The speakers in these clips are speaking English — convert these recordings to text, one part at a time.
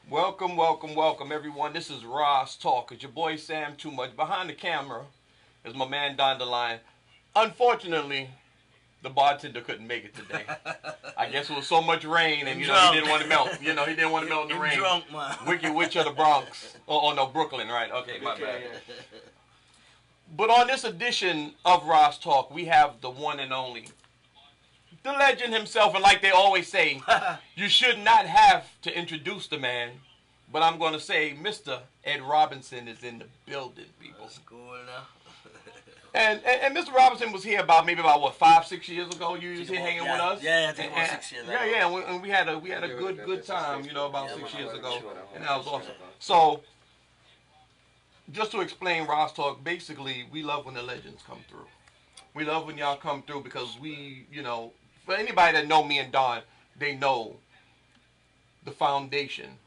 Welcome, welcome, welcome, everyone. This is RAS Talk. It's your boy Sam Too Much. Behind the camera is my man Don the Line. Unfortunately, the bartender couldn't make it today. I guess it was so much rain, and he didn't want to melt. He didn't want to melt in the rain. Drunk, man. Wicked Witch of the Bronx. Oh no, Brooklyn, right? Okay, my bad. But on this edition of RAS Talk, we have the one and only, the legend himself, and like they always say, you should not have to introduce the man, but I'm going to say Mr. Ed Robinson is in the building, people. That's cool now. And Mr. Robinson was here about 5-6 years ago. You was here hanging with us. Yeah, I think about 6 years ago. Yeah, and we had a good time, about 6 years ago, and that was awesome. So, just to explain RAS Talk, basically, we love when the legends come through. We love when y'all come through because we, for anybody that know me and Don, they know the foundation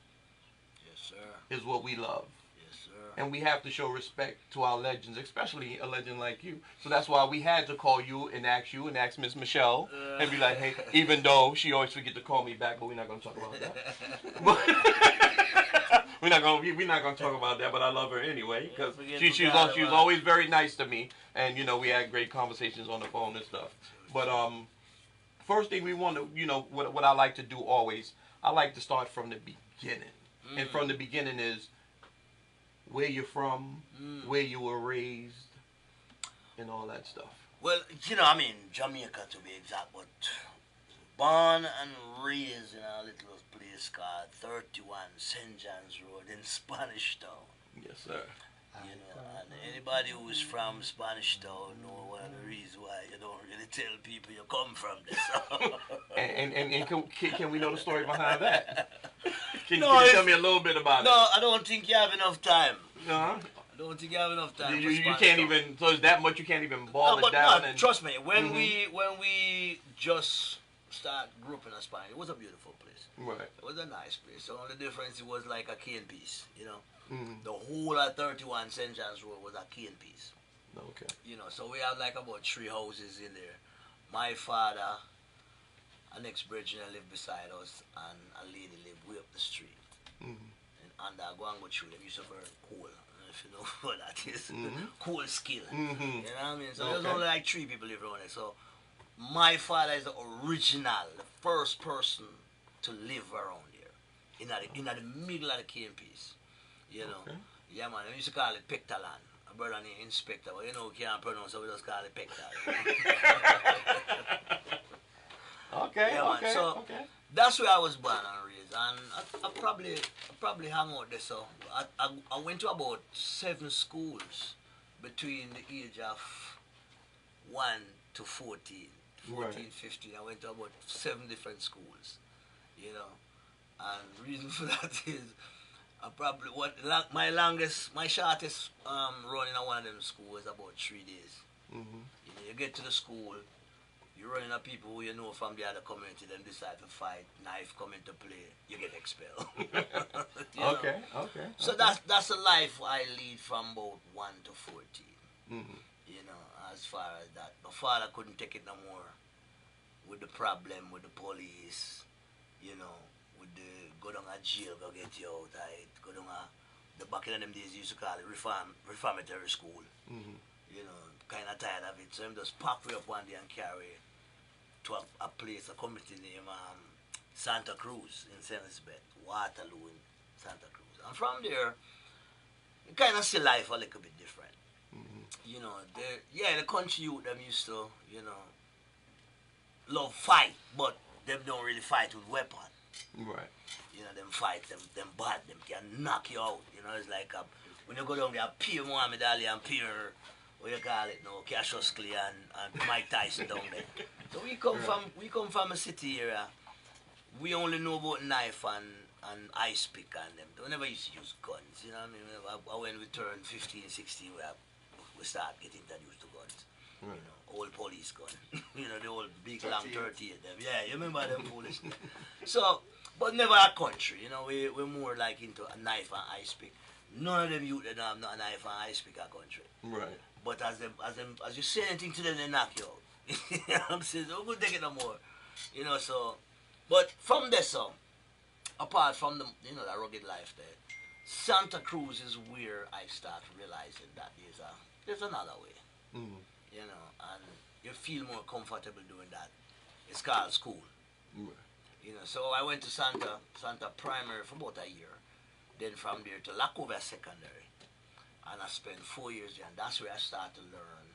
Yes, sir. is what we love. Yes, sir. And we have to show respect to our legends, especially a legend like you. So that's why we had to call you and ask Miss Michelle and be like, hey, even though she always forget to call me back, but we're not going to talk about that. we're not going to talk about that, but I love her anyway because she was always very nice to me, and we had great conversations on the phone and stuff. But first thing we want to, what I like to do always, I like to start from the beginning. And from the beginning is where you're from, where you were raised, and all that stuff. Well, Jamaica to be exact, but born and raised in a little place called 31 St. John's Road in Spanish Town. Yes, sir. And anybody who's from Spanish Town know one of the reasons why you don't really tell people you come from there. and can we know the story behind that? Can you tell me a little bit about it? No, I don't think you have enough time. Uh-huh. I don't think you have enough time. You can't even. So it's that much you can't even boil it down. No, trust me. When we just start grouping in Spanish, it was a beautiful place. Right. It was a nice place. The only difference, it was like a key and piece. The whole of 31 St. John's Road was a key and piece. Okay. So we had like about 3 houses in there. My father, an ex-Virginia lived beside us, and a lady lived way up the street. And under Guango tree, they used to burn coal. If you know what that is. Coal skill. You know what I mean? So there was only like 3 people living around there. So my father is the original, the first person to live around there. In the middle of the key and piece. Okay. Yeah, man. We used to call it Pectaland. A brother named Inspector, but we can't pronounce it, we just call it Pectaland. Okay, yeah, okay, so okay. That's where I was born and raised, and I probably hung out there. So I went to about 7 schools between the age of 1 to 14, 15. I went to about 7 different schools, and the reason for that is my shortest run in one of them schools was about 3 days. You get to the school, you run into people who you know from the other community, then decide to fight, knife come into play, you get expelled. Okay. So that's the life I lead from about 1 to 14. As far as that. My father couldn't take it no more with the problem with the police, with the go down a jail, go get you out, right? Go down the back in them days you used to call it reformatory school. Kind of tired of it. So him just pack me up one day and carry to a place, a community named Santa Cruz in St. Elizabeth, Waterloo in Santa Cruz. And from there, you kind of see life a little bit different. The country youth, them used to, love fight, but them don't really fight with weapon. Right. Them fight, them bad, them can knock you out. It's like when you go down there, Pierre Muhammad Ali and Pierre, what you call it now, Cassius Clay and Mike Tyson down there. So we come from a city area. We only know about knife and ice pick and them. We never used to use guns. When we turned 15, 16, we start getting introduced to guns. Right. Old police gun. The old big long 38 them. Yeah, you remember them foolishness. So, but never a country. We're more like into a knife and ice pick. None of them youth that have not a knife and ice pick a country. Right. But as you say anything to them, they knock you out. You know what I'm saying? Don't go take it no more. So, but from there, so apart from the that rugged life there, Santa Cruz is where I start realizing that there's another way. Mm-hmm. And you feel more comfortable doing that. It's called school. Right. So I went to Santa Primary for about a year. Then from there to Lacovia Secondary. And I spent 4 years there, and that's where I started to learn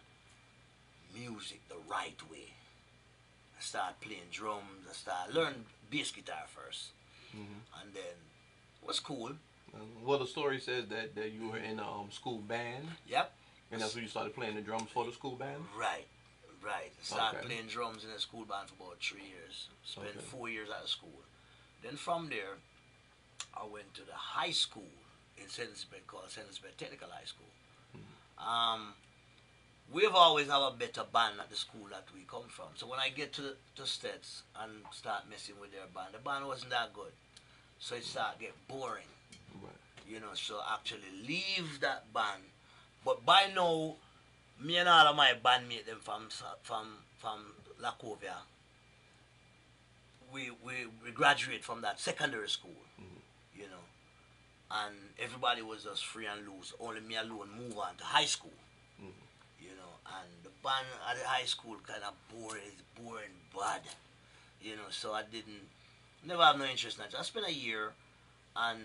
music the right way. I started playing drums, I started learning bass guitar first. Mm-hmm. And then it was cool. Well, the story says that you were in a school band. Yep. And that's when you started playing the drums for the school band? Right. I started playing drums in a school band for about 3 years. Spent 4 years out of school. Then from there, I went to the high school in St. Elizabeth called St. Elizabeth Technical High School. Mm-hmm. We've always had a better band at the school that we come from. So when I get to States and start messing with their band, the band wasn't that good. So it started get boring. Right. So I actually leave that band. But by now, me and all of my bandmates them from Lacovia, we graduate from that secondary school. Mm-hmm. And everybody was just free and loose. Only me alone move on to high school. Mm-hmm. And the band at the high school kind of boring bad. So I never have no interest in it. I spent a year, and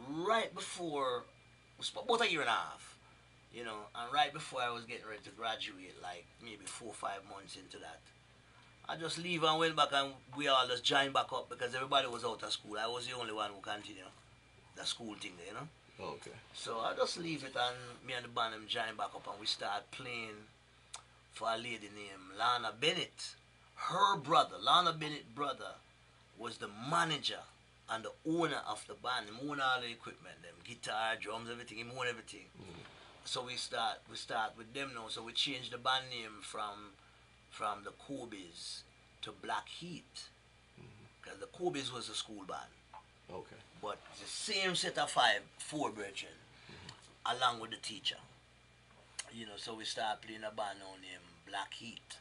right before, about a year and a half, and right before I was getting ready to graduate, like maybe 4 or 5 months into that, I just leave and went back, and we all just joined back up because everybody was out of school. I was the only one who continued the school thing there, Okay. So I just leave it, and me and the band them joined back up, and we start playing for a lady named Lana Bennett. Her brother, Lana Bennett's brother, was the manager and the owner of the band. He owned all the equipment, them guitar, drums, everything. He owned everything. Mm-hmm. So we start with them now. So we changed the band name from the Kobe's to Black Heat, because the Kobe's was a school band. Okay. But the same set of four brethren, along with the teacher. So we start playing a band now named Black Heat.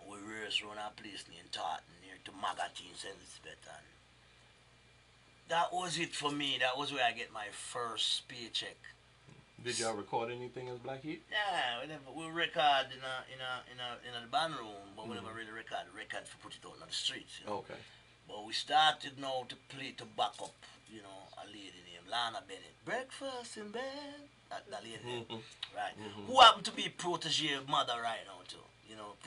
We rehearsed around a place named Taunton, near to Magazine, St. Elizabeth. And that was it for me. That was where I get my first paycheck. Did y'all record anything as Black Heat? Yeah, we record in a band room, but we never really record to put it out on the streets. Okay. But we started now to play to back up, a lady named Lana Bennett. Breakfast in bed. That lady name. Right. Who happened to be protege mother right now too.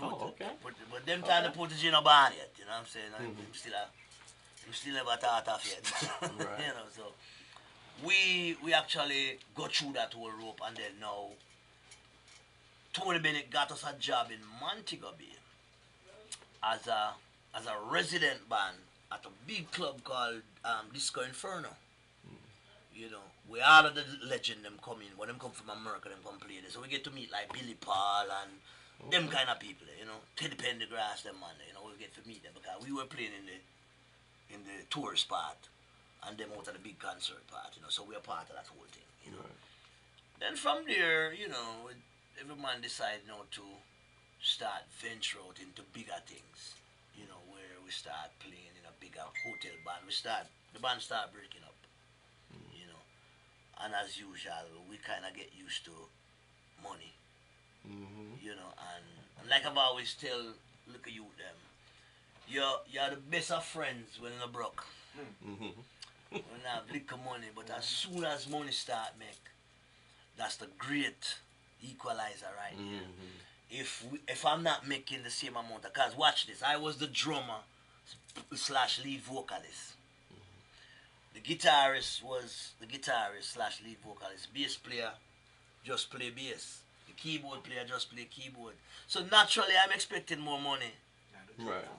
Okay. But them time the protege no born yet, you know what I'm saying? I'm still never thought of yet. Right. So we actually go through that whole rope, and then now Tony Bennett got us a job in Montego Bay as a resident band at a big club called Disco Inferno. We all of the legend them come in. When them come from America, them come play there. So we get to meet like Billy Paul and them kind of people, Teddy Pendergrass, them man, we get to meet them because we were playing in the tourist part and them out of the big concert part, so we are part of that whole thing, Right. Then from there, every man decided now to start venture out into bigger things, where we start playing in a bigger hotel band. The band start breaking up, and as usual, we kind of get used to money, and like I've always tell, look at you them, you're the best of friends when you're broke. When you have little money, but as soon as money start make, that's the great equalizer right there. If I'm not making the same amount of, cause watch this, I was the drummer / lead vocalist. The guitarist was the guitarist / lead vocalist. Bass player just play bass. The keyboard player just play keyboard. So naturally I'm expecting more money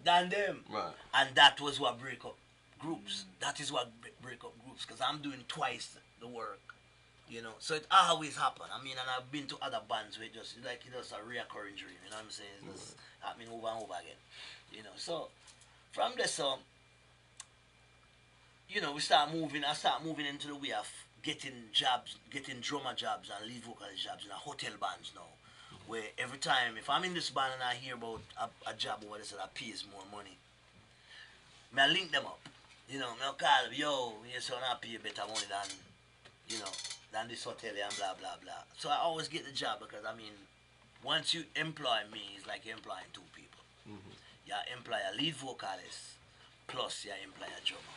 than them. Right. And that was what break up groups. That is what break up groups, because I'm doing twice the work. So it always happen. I mean, and I've been to other bands where it just like it's a reoccurring dream, you know what I'm saying? It's just happening over and over again. So from there, so we start moving. I start moving into the way of getting jobs, getting drummer jobs and lead vocalist jobs in a hotel bands now. Where every time, if I'm in this band and I hear about a job over there that pays more money, I link them up. You know, me call him, yo, your son I pay you better money than, you know, than this hotel and blah, blah, blah. So I always get the job because, I mean, once you employ me, it's like you're employing two people. Mm-hmm. You employ a lead vocalist, plus you employ a drummer.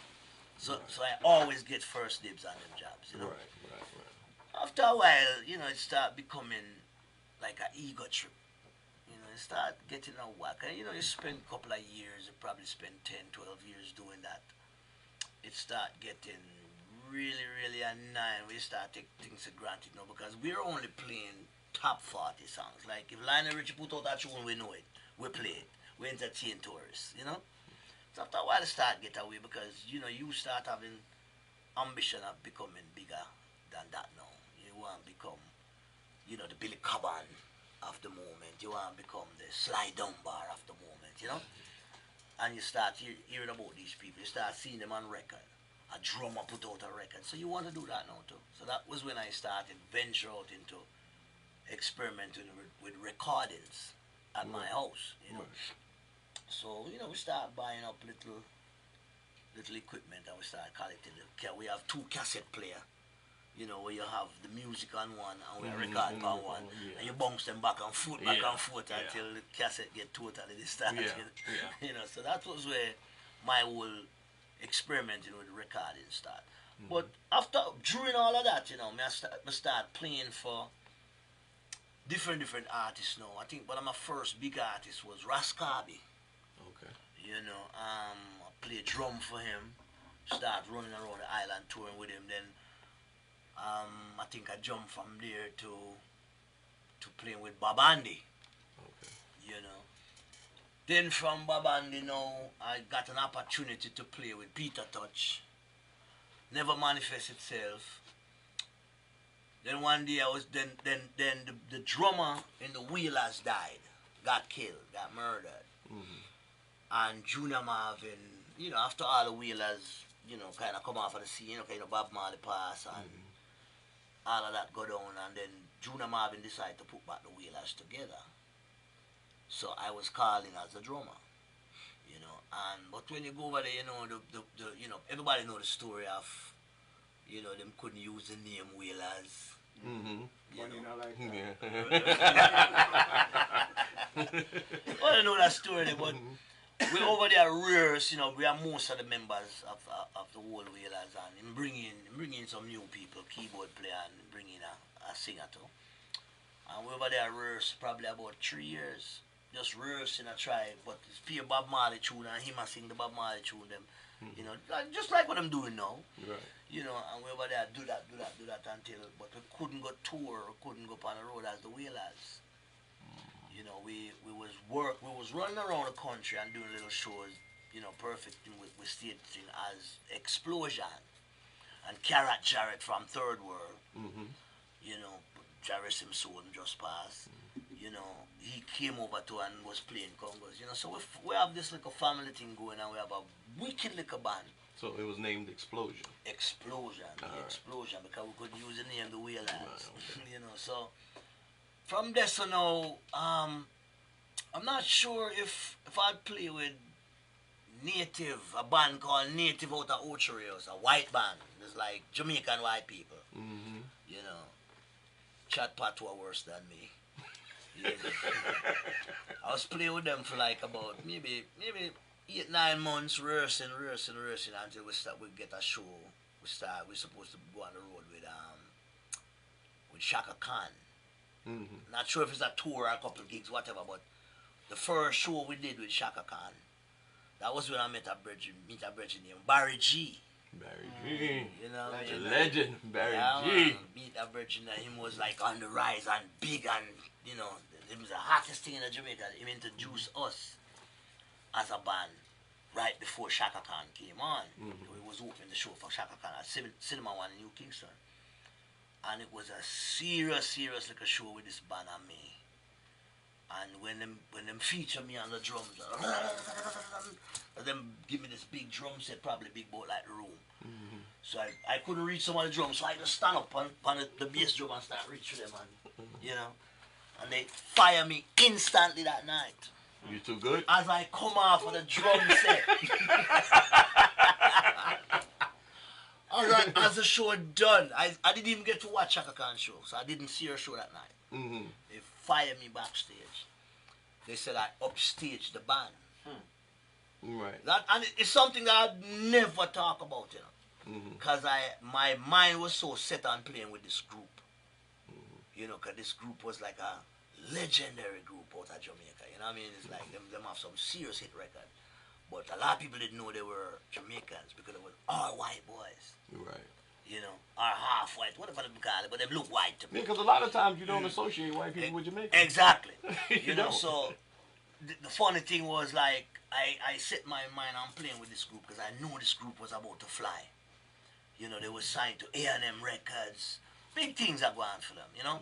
So, so I always get first dibs on them jobs, you know. Right. After a while, you know, it start becoming like an ego trip. You know, you start getting a whack. And, you know, you spend a couple of years, you probably spend 10, 12 years doing that. It start getting really, really annoying. We start taking things for granted now because we're only playing top 40 songs. Like, if Lionel Richie put out that tune, we know it. We play it. We entertain tourists, you know? So after a while, it start get away because, you know, you start having ambition of becoming bigger than that now. You want to become, you know, the Billy Cobham of the moment. You want to become the Sly Dunbar of the moment, you know? And you start hearing about these people. You start seeing them on record. A drummer put out a record. So you want to do that now too. So that was when I started venture out into experimenting with recordings at my house, you know. So, you know, we start buying up little equipment and we start collecting it. We have 2 cassette player, you know, where you have the music on one and we record on one, and you bounce them back and forth, until the cassette get totally distorted. You know, so that was where my whole experimenting with recording start. But during all of that, you know, I start playing for different artists now. I think one of my first big artists was RAS TALK. Okay. You know, I played drum for him, start running around the island touring with him. Then I think I jumped from there to playing with Bob Andy. Okay. You know. Then from Bob Andy now I got an opportunity to play with Peter Touch. Never manifest itself. Then one day the drummer in the Wheelers died, got killed, got murdered. And Junior Marvin, you know, after all the Wheelers, you know, kind of come off of the scene, you know, kind of Bob Marley pass and all of that go down, and then Junior Marvin decided to put back the Wheelers together. So I was calling as a drummer, you know, but when you go over there, you know, you know, everybody know the story of, you know, them couldn't use the name Wheelers. You know. I don't know that story, but we're over there rehearse, you know, we are most of the members of the whole Wheelers, and bringing some new people, keyboard player, and bringing a singer too. And we over there rehearse probably about 3 years, just rehearsing a try, but it's pure Bob Marley tune, and him a sing the Bob Marley tune them, you know, just like what I'm doing now. Right. You know, and we over there do that until, but we couldn't go tour, couldn't go on the road as the Wheelers. You know, we was running around the country and doing little shows, you know, perfect with staging as Explosion and Carrot Jarrett from Third World. You know, Jarrett Simpson just passed. You know, he came over to and was playing congos. You know, so we have this little family thing going, and we have a wicked little band. So it was named Explosion. Explosion, Explosion, because we couldn't use the name the Wheelers. Okay. You know, so from there, so now, I'm not sure if I'd play with Native, a band called Native out of Ocho Rios, a white band. It's like Jamaican white people. You know, Chat Patois worse than me. You know. I was playing with them for like about maybe 8-9 months, rehearsing until we get a show. We're supposed to go on the road with Chaka Khan. Not sure if it's a tour or a couple of gigs, whatever, but the first show we did with Chaka Khan, that was when I met a brethren named Barry G. Barry G. You know, legend, Barry G. Man, meet a brethren that him was like on the rise and big, and you know, it was the hottest thing in Jamaica. He introduced us as a band right before Chaka Khan came on. So he was opening the show for Chaka Khan at Cinema One in New Kingston. And it was a serious like a show with this band and me. And when them feature me on the drums, them give me this big drum set, probably big about like the room. So I couldn't reach some of the drums, so I just stand up on the bass drum and start reaching them, and you know. And they fire me instantly that night. You too good? As I come off of the drum set. was the show done. I didn't even get to watch Chaka Khan's show, so I didn't see her show that night. Mm-hmm. They fired me backstage. They said I upstaged the band. Right. That, and it's something that I'd never talk about, you know. Because my mind was so set on playing with this group. You know, because this group was like a legendary group out of Jamaica. You know what I mean? It's like them have some serious hit record. But a lot of people didn't know they were Jamaicans because it was all white boys. Right. You know, or half white, whatever they call it, but they look white to me. Yeah, because a lot of times you don't associate white people with Jamaica. Exactly. You know, don't. so the funny thing was like, I set my mind on playing with this group because I knew this group was about to fly. You know, they were signed to A&M Records. Big things are going for them, you know.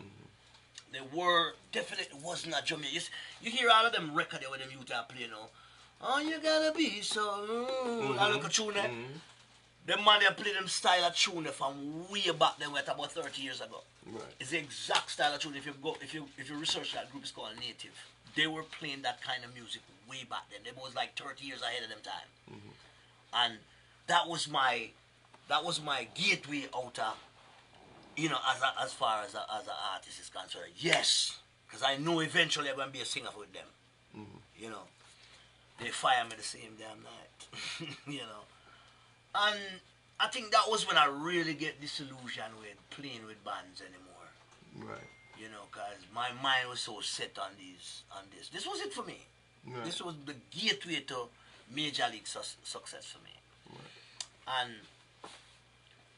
They were definitely wasn't a Jamaican. You hear all of them records where them youth are playing now. Oh, you gotta be so. I look at tune. Them man they play them style of tune from way back then, at about 30 years ago. Right. It's the exact style of tune. If you research that group, it's called Native. They were playing that kind of music way back then. They was like 30 years ahead of them time. And that was my gateway out of, you know, as far as an artist is concerned. Yes, because I know eventually I'm gonna be a singer with them. You know, they fire me the same damn night. You know, and I think that was when I really get disillusioned with playing with bands anymore. Right. You know, because my mind was so set on this. This was it for me. Right. This was the gateway to major league success for me. Right. And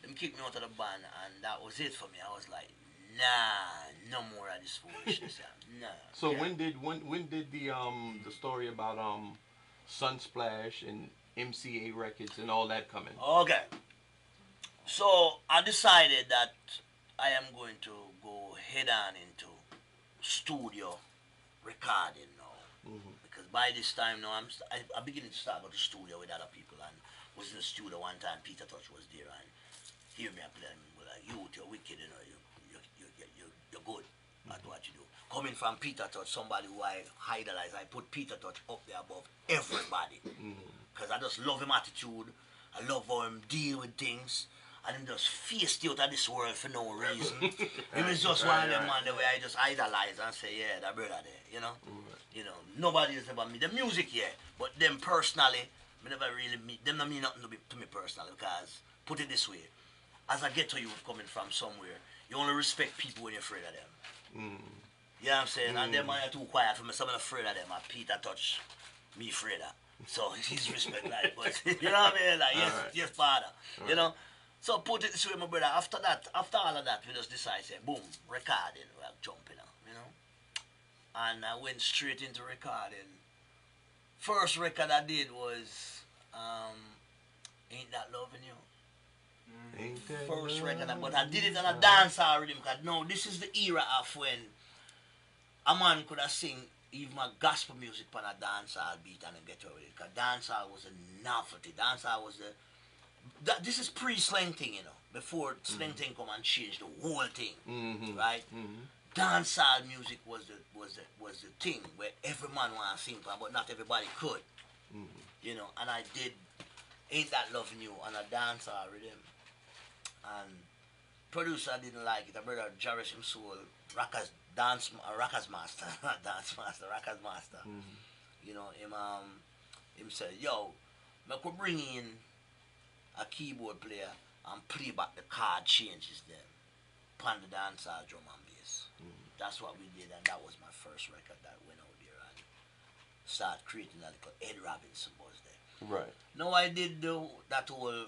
them kicked me out of the band, and that was it for me. I was like, nah, no more of this foolishness. Nah. So when did the story about Sunsplash and MCA Records and all that come in? Okay. So I decided that I am going to go head on into studio recording now. Because by this time now, I'm beginning to start going to studio with other people, and was in the studio one time. Peter Touch was there, and hear me and play, and like, you're wicked, you know, you're good at what you do. Coming from Peter Touch, somebody who I idolize, I put Peter Touch up there above everybody. Because I just love him attitude. I love how him deal with things. And him just face out of this world for no reason. Him is just one of them man the way I just idolize and say, yeah, that brother there, you know? You know, nobody is about me. The music, yeah. But them personally, I never really meet. Them don't mean nothing to me personally, because, put it this way, as I get to you coming from somewhere, you only respect people when you're afraid of them. You know what I'm saying? And them man are too quiet for me, so I'm afraid of them. And Peter Touch, me afraid of. So he's respect like, but you know what I mean? Like, yes, father. You know? So put it this way, my brother, after all of that, we just decided, say, boom, recording, we're jumping out, you know? And I went straight into recording. First record I did was, Ain't That Loving You? Ain't that First record, but I did it on a dancehall rhythm, because no, this is the era of when a man could have sing even my gospel music on a dancehall beat and get away with it, because dancehall was a novelty. Dancehall was this is pre-slang thing, you know, before slang thing come and change the whole thing, right? Dancehall music was the thing where every man want to sing, but not everybody could, you know. And I did Ain't That Loving You on a dancehall rhythm, and producer didn't like it. A brother Jarvis him soul rockers master, not dance master, rockers master. You know, him said, yo, I could bring in a keyboard player and play back the chord changes then upon the dancehall drum and bass. That's what we did, and that was my first record that went out there and started creating that little Ed Robinson was there. Right. No, I did that whole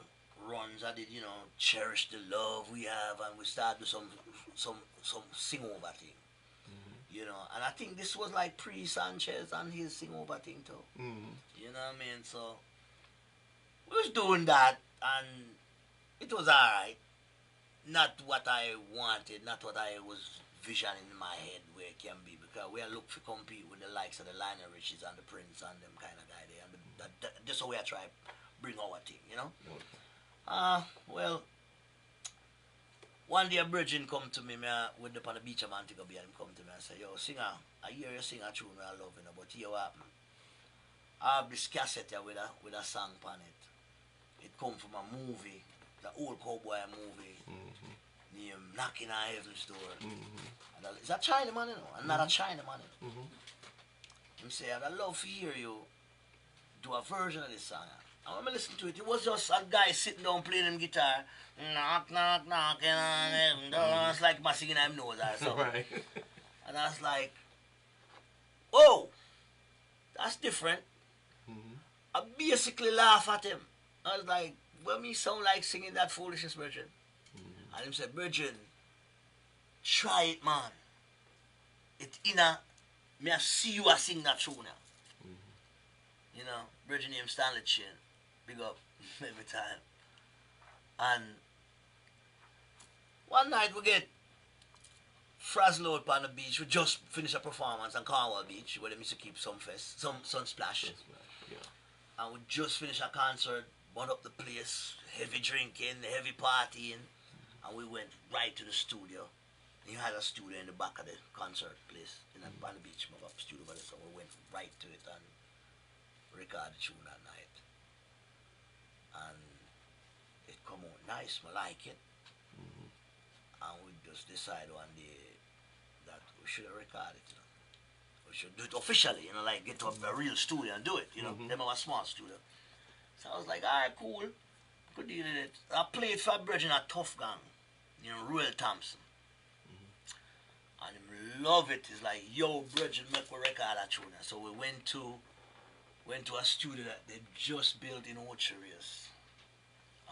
runs. I did, you know, Cherish the Love We Have, and we started some sing over thing. You know, and I think this was like pre-Sanchez and his sing over thing too. You know what I mean? So we was doing that, and it was alright. Not what I wanted, not what I was visioning in my head where it can be, because we are looking to compete with the likes of the Lionel Richies and the Prince and them kind of guy there. And that's how we are trying to bring our thing, you know? Well, one day a virgin come to me, with up on the beach of Montego Bay, and him come to me and say, yo, singer, I hear you sing a tune I love, you know, but here what happened? I have this cassette here with a song on it. It come from a movie. the old cowboy movie, named Knocking on Heaven's Door. And it's a Chinaman, you know, another Chinaman. You know. Him say, I'd love to hear you do a version of this song. And when I listened to it, it was just a guy sitting down playing him guitar. Knock, knock, knocking on heaven's door. It's like my singing I'm nose or something. Right. And I was like, whoa, that's different. I basically laugh at him. I was like, well, me sound like singing that foolishness, Bridget. And him said, Bridget, try it, man. It inna, me I see you a sing that tune now. You know, Bridget named Stanley Chin. Big up every time. And one night we get frazzled out on the beach. We just finished a performance on Cornwall Beach where they used to keep some Sunsplash. Yeah. And we just finished a concert, went up the place, heavy drinking, heavy partying, and we went right to the studio. And you had a studio in the back of the concert place on the beach, my studio, so we went right to it and recorded the tune that night. And it come out nice, I like it. And we just decided one day that we should have recorded it, you know. We should do it officially, you know, like get to a real studio and do it, you know. Them have a small studio. So I was like, alright, cool. Good deal with it. I played for Bridget in a Tough Gang, you know, Royal Thompson. And him love it. It's like, yo, Bridget, make a record that tune. So we went to a studio that they just built in Ocherius.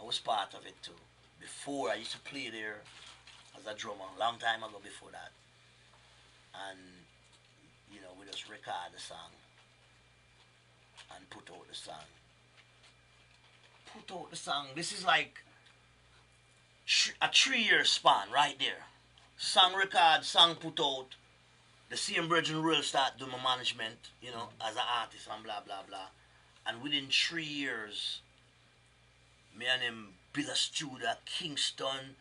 I was part of it too. Before, I used to play there as a drummer, a long time ago before that. And, you know, we just record the song and put out the song. Put out the song. This is like a 3-year span right there. Song record, song put out. The same Virgin Real start doing my management, you know, as an artist and blah, blah, blah. And within 3 years, me and him build a studio at Kingston.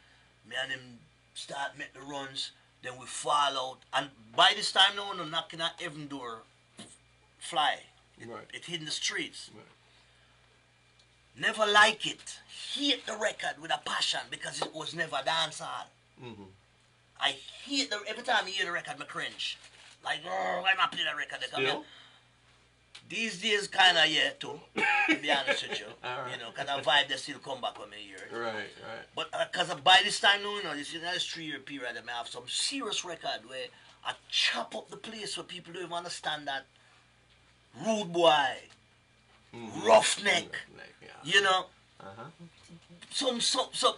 Me and him start make the runs. Then we fall out. And by this time now, we're knocking at Heaven Door fly. It hit in the streets. Never like it. Hate the record with a passion because it was never dancehall. I hate every time I hear the record, I cringe. Like, oh, why not play the record? Still? These days, kind of, yeah, too, to be honest with you. You know, because the vibe, they still come back when I hear it. Right. But because by this time, you know, this is a 3-year period, I may have some serious record where I chop up the place where people don't even understand that rude boy, roughneck, you know. Some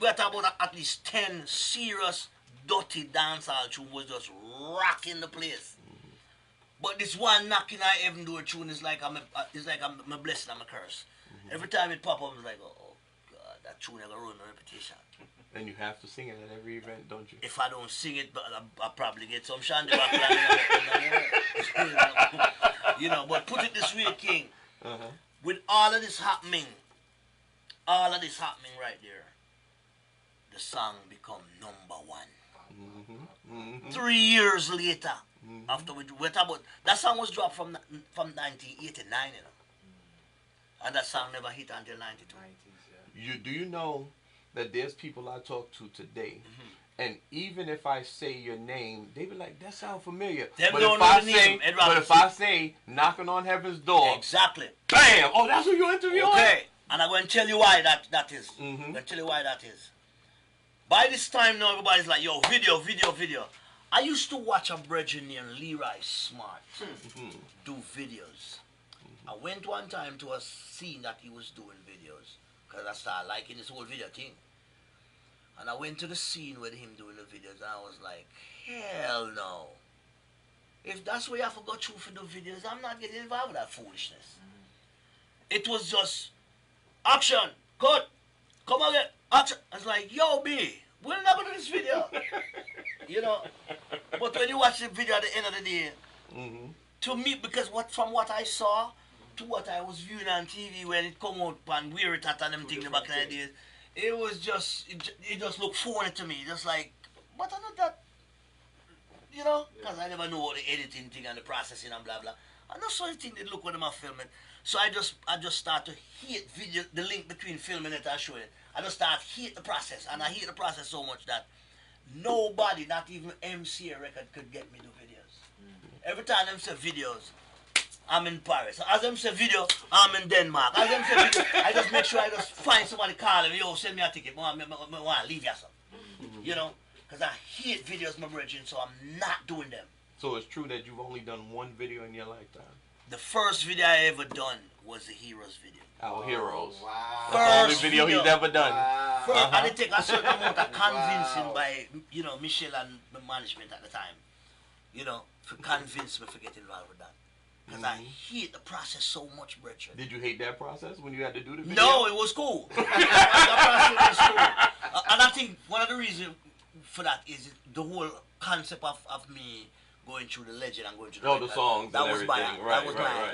we are talking about at least 10 serious dirty dancehall tune was just rocking the place. But this one knocking on Heaven Door tune is like I'm a blessing and a curse. Every time it pop up, it's like, oh God, that tune is gonna ruin my reputation. And you have to sing it at every event, don't you? If I don't sing it, I probably get some shandy. You know, but put it this way, King. With all of this happening right there, the song become #1. 3 years later, after we went about, that song was dropped from 1989, you know. And that song never hit until 92. Do you know that there's people I talk to today, and even if I say your name, they be like, that sounds familiar. But if I say Knocking on Heaven's Door, exactly, bam! Oh, that's who you interviewing? Okay, and I'm going to tell you why that is. I'm going to tell you why that is. By this time now, everybody's like, yo, video. I used to watch a brethren named Leroy Smart do videos. I went one time to a scene that he was doing videos because I started liking this whole video thing. And I went to the scene with him doing the videos and I was like, hell no. If that's where you have to go through for the videos, I'm not getting involved with that foolishness. It was just action, cut, come again, action. I was like, yo, B, we're not going to do this video. You know, but when you watch the video at the end of the day, to me, because from what I saw to what I was viewing on TV when it come out and wear it at and them things back in the days, it was just, it just looked phony to me. Just like, but I not that, you know, because I never know the editing thing and the processing and blah, blah. And that's why I think they look when I'm filming. So I just start to hate video, the link between filming it and showing it. I just start hate the process, and I hate the process so much that nobody, not even MCA Record, could get me to videos. Every time them say videos, I'm in Paris. As them say video, I'm in Denmark. As them say video, I just make sure I just find somebody calling me, yo, send me a ticket. I want to leave you something. You know? Because I hate videos, my brethren, so I'm not doing them. So it's true that you've only done one video in your lifetime? The first video I ever done was the Heroes video. Our Heroes. Wow. That's the only video he's ever done. Wow. First, and it take a certain amount of convincing by, you know, Michelle and the management at the time. You know, to convince me to get involved with that. Because I hate the process so much, brethren. Did you hate that process when you had to do the video? No, it was cool. The process was cool. And I think one of the reasons for that is the whole concept of me going through the legend and going through the songs that and was everything. My,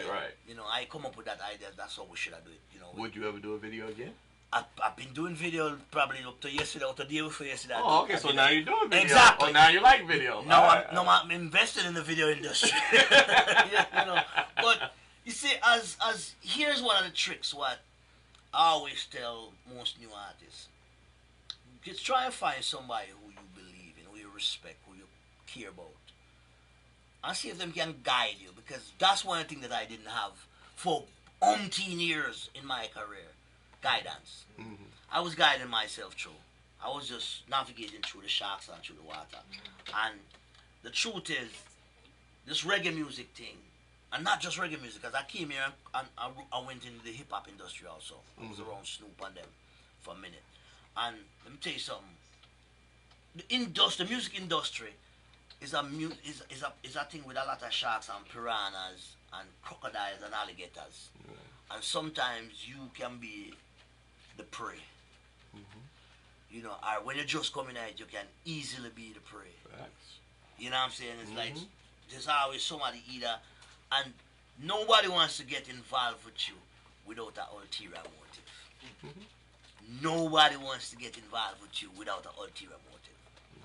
Right. You know, I come up with that idea. That's how we should have do it. You know. Would you ever do a video again? I've been doing video probably up to yesterday or the day before yesterday. Oh, okay. So now you're doing video. Exactly. Oh, now you like video. No, I'm invested in the video industry. You know, but you see, as here's one of the tricks. What I always tell most new artists: just try and find somebody who you believe in, who you respect, who you care about, and see if them can guide you. Because that's one thing that I didn't have for umpteen years in my career. Guidance. I was guiding myself through. I was just navigating through the sharks and through the water. And the truth is, this reggae music thing, and not just reggae music, because I came here and I went into the hip-hop industry also. I was around Snoop and them for a minute. And let me tell you something. The music industry is a thing with a lot of sharks and piranhas and crocodiles and alligators. And sometimes you can be the prey. You know, or when you just coming out, you can easily be the prey. Facts. You know what I'm saying? It's like there's always somebody either, and nobody wants to get involved with you without an ulterior motive. Nobody wants to get involved with you without an ulterior motive.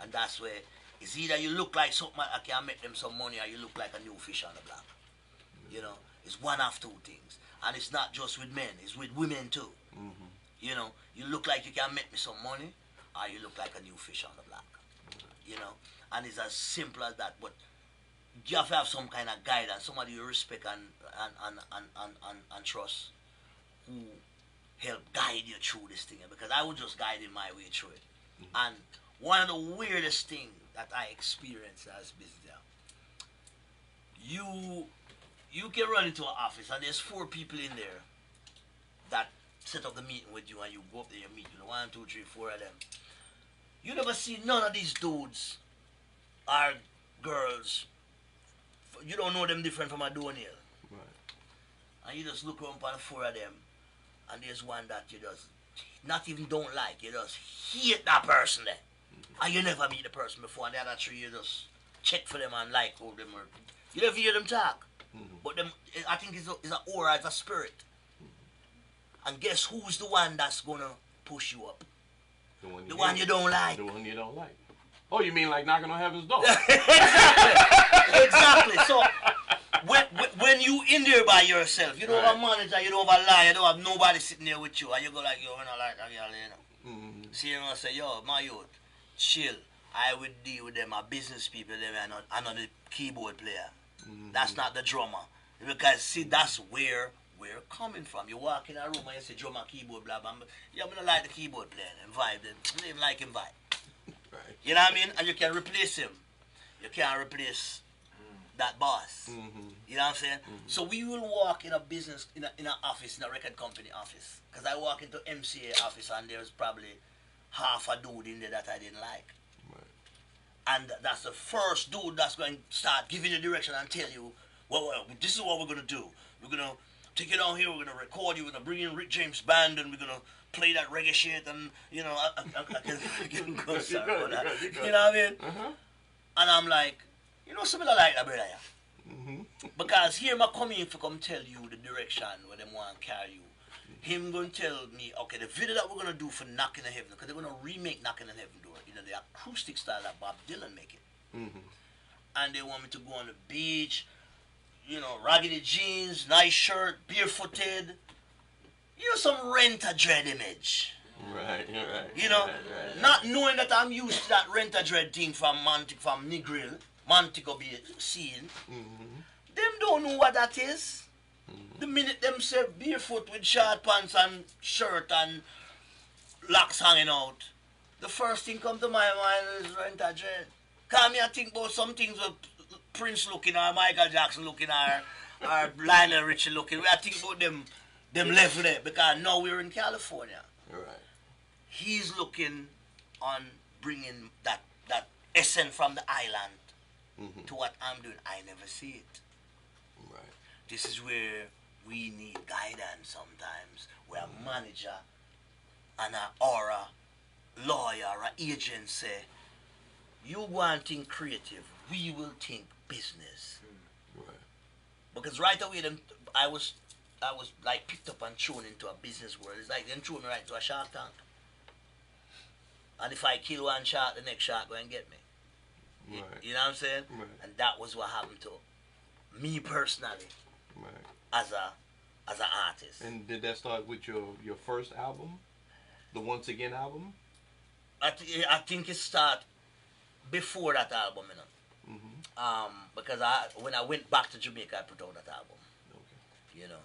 And that's where it's either you look like something I can make them some money, or you look like a new fish on the block. You know, it's one of two things. And it's not just with men, it's with women too. You know, you look like you can make me some money, or you look like a new fish on the block. You know, and it's as simple as that. But you have to have some kind of guidance, somebody you respect and trust, who help guide you through this thing. Because I was just guiding my way through it. And one of the weirdest things that I experienced as business, you can run into an office and there's 4 people in there that set up the meeting with you, and you go up there, you meet, 1, 2, 3, 4 of them. You never see none of these dudes or girls. You don't know them different from a doornail. Right. And you just look around upon the 4 of them, and there's one that you just not even don't like. You just hate that person there. And you never meet the person before, and the other 3 you just check for them and like how them are. You never hear them talk. But them, I think it's an aura, it's a spirit. And guess who's the one that's gonna push you up? The one you don't like. The one you don't like. Oh, you mean like knocking on heaven's door? Exactly. So when you in there by yourself, you don't have a manager, you don't have a liar, you don't have nobody sitting there with you, and you go like, yo, I don't like that girl, you know. See, you know, say, yo, my youth, chill. I would deal with them, my business people, them, I'm not the keyboard player. That's not the drummer. Because, see, that's where we're coming from. You walk in a room and you say drummer, keyboard, blah, blah, blah. Yeah, I don't like the keyboard player and vibe. I don't even like him vibe. Right. You know what I mean? And you can replace him. You can't replace that boss. You know what I'm saying? So we will walk in a business, in an office, in a record company office. Because I walk into MCA office and there's probably half a dude in there that I didn't like. And that's the first dude that's going to start giving you direction and tell you, well, this is what we're going to do. We're going to take you down here, we're going to record you, we're going to bring in Rick James Band, and we're going to play that reggae shit, and, you know, I can go sorry about that. You know what I mean? And I'm like, you know, something like that, brother, because here I come in to come tell you the direction where they want to carry you. Him going to tell me, okay, the video that we're going to do for Knocking on Heaven, because they're going to remake Knocking on Heaven Door, you know, the acoustic style that Bob Dylan make it. And they want me to go on the beach, you know, raggedy jeans, nice shirt, barefooted. You know, some rent-a-dread image. Right. You know, not knowing that I'm used to that rent-a-dread thing from Negril, Montego Bay scene. Them don't know what that is. The minute them say barefoot with short pants and shirt and locks hanging out, the first thing come to my mind is rent-a-dread. Cause me I think about some things with Prince looking or Michael Jackson looking or Lionel Richie looking. I think about them level there because now we're in California. Right. He's looking on bringing that essence from the island to what I'm doing. I never see it. Right. This is where we need guidance sometimes. Where a manager and or a lawyer or an agent say, you want to think creative, we will think business. Right. Because right away I was like picked up and thrown into a business world. It's like them threw me right into a shark tank. And if I kill one shark, the next shark go and get me. Right. You know what I'm saying? Right. And that was what happened to me personally. Right. As an artist. And did that start with your first album, the Once Again album? I think it started before that album, you know. Because when I went back to Jamaica, I put out that album. Okay. You know,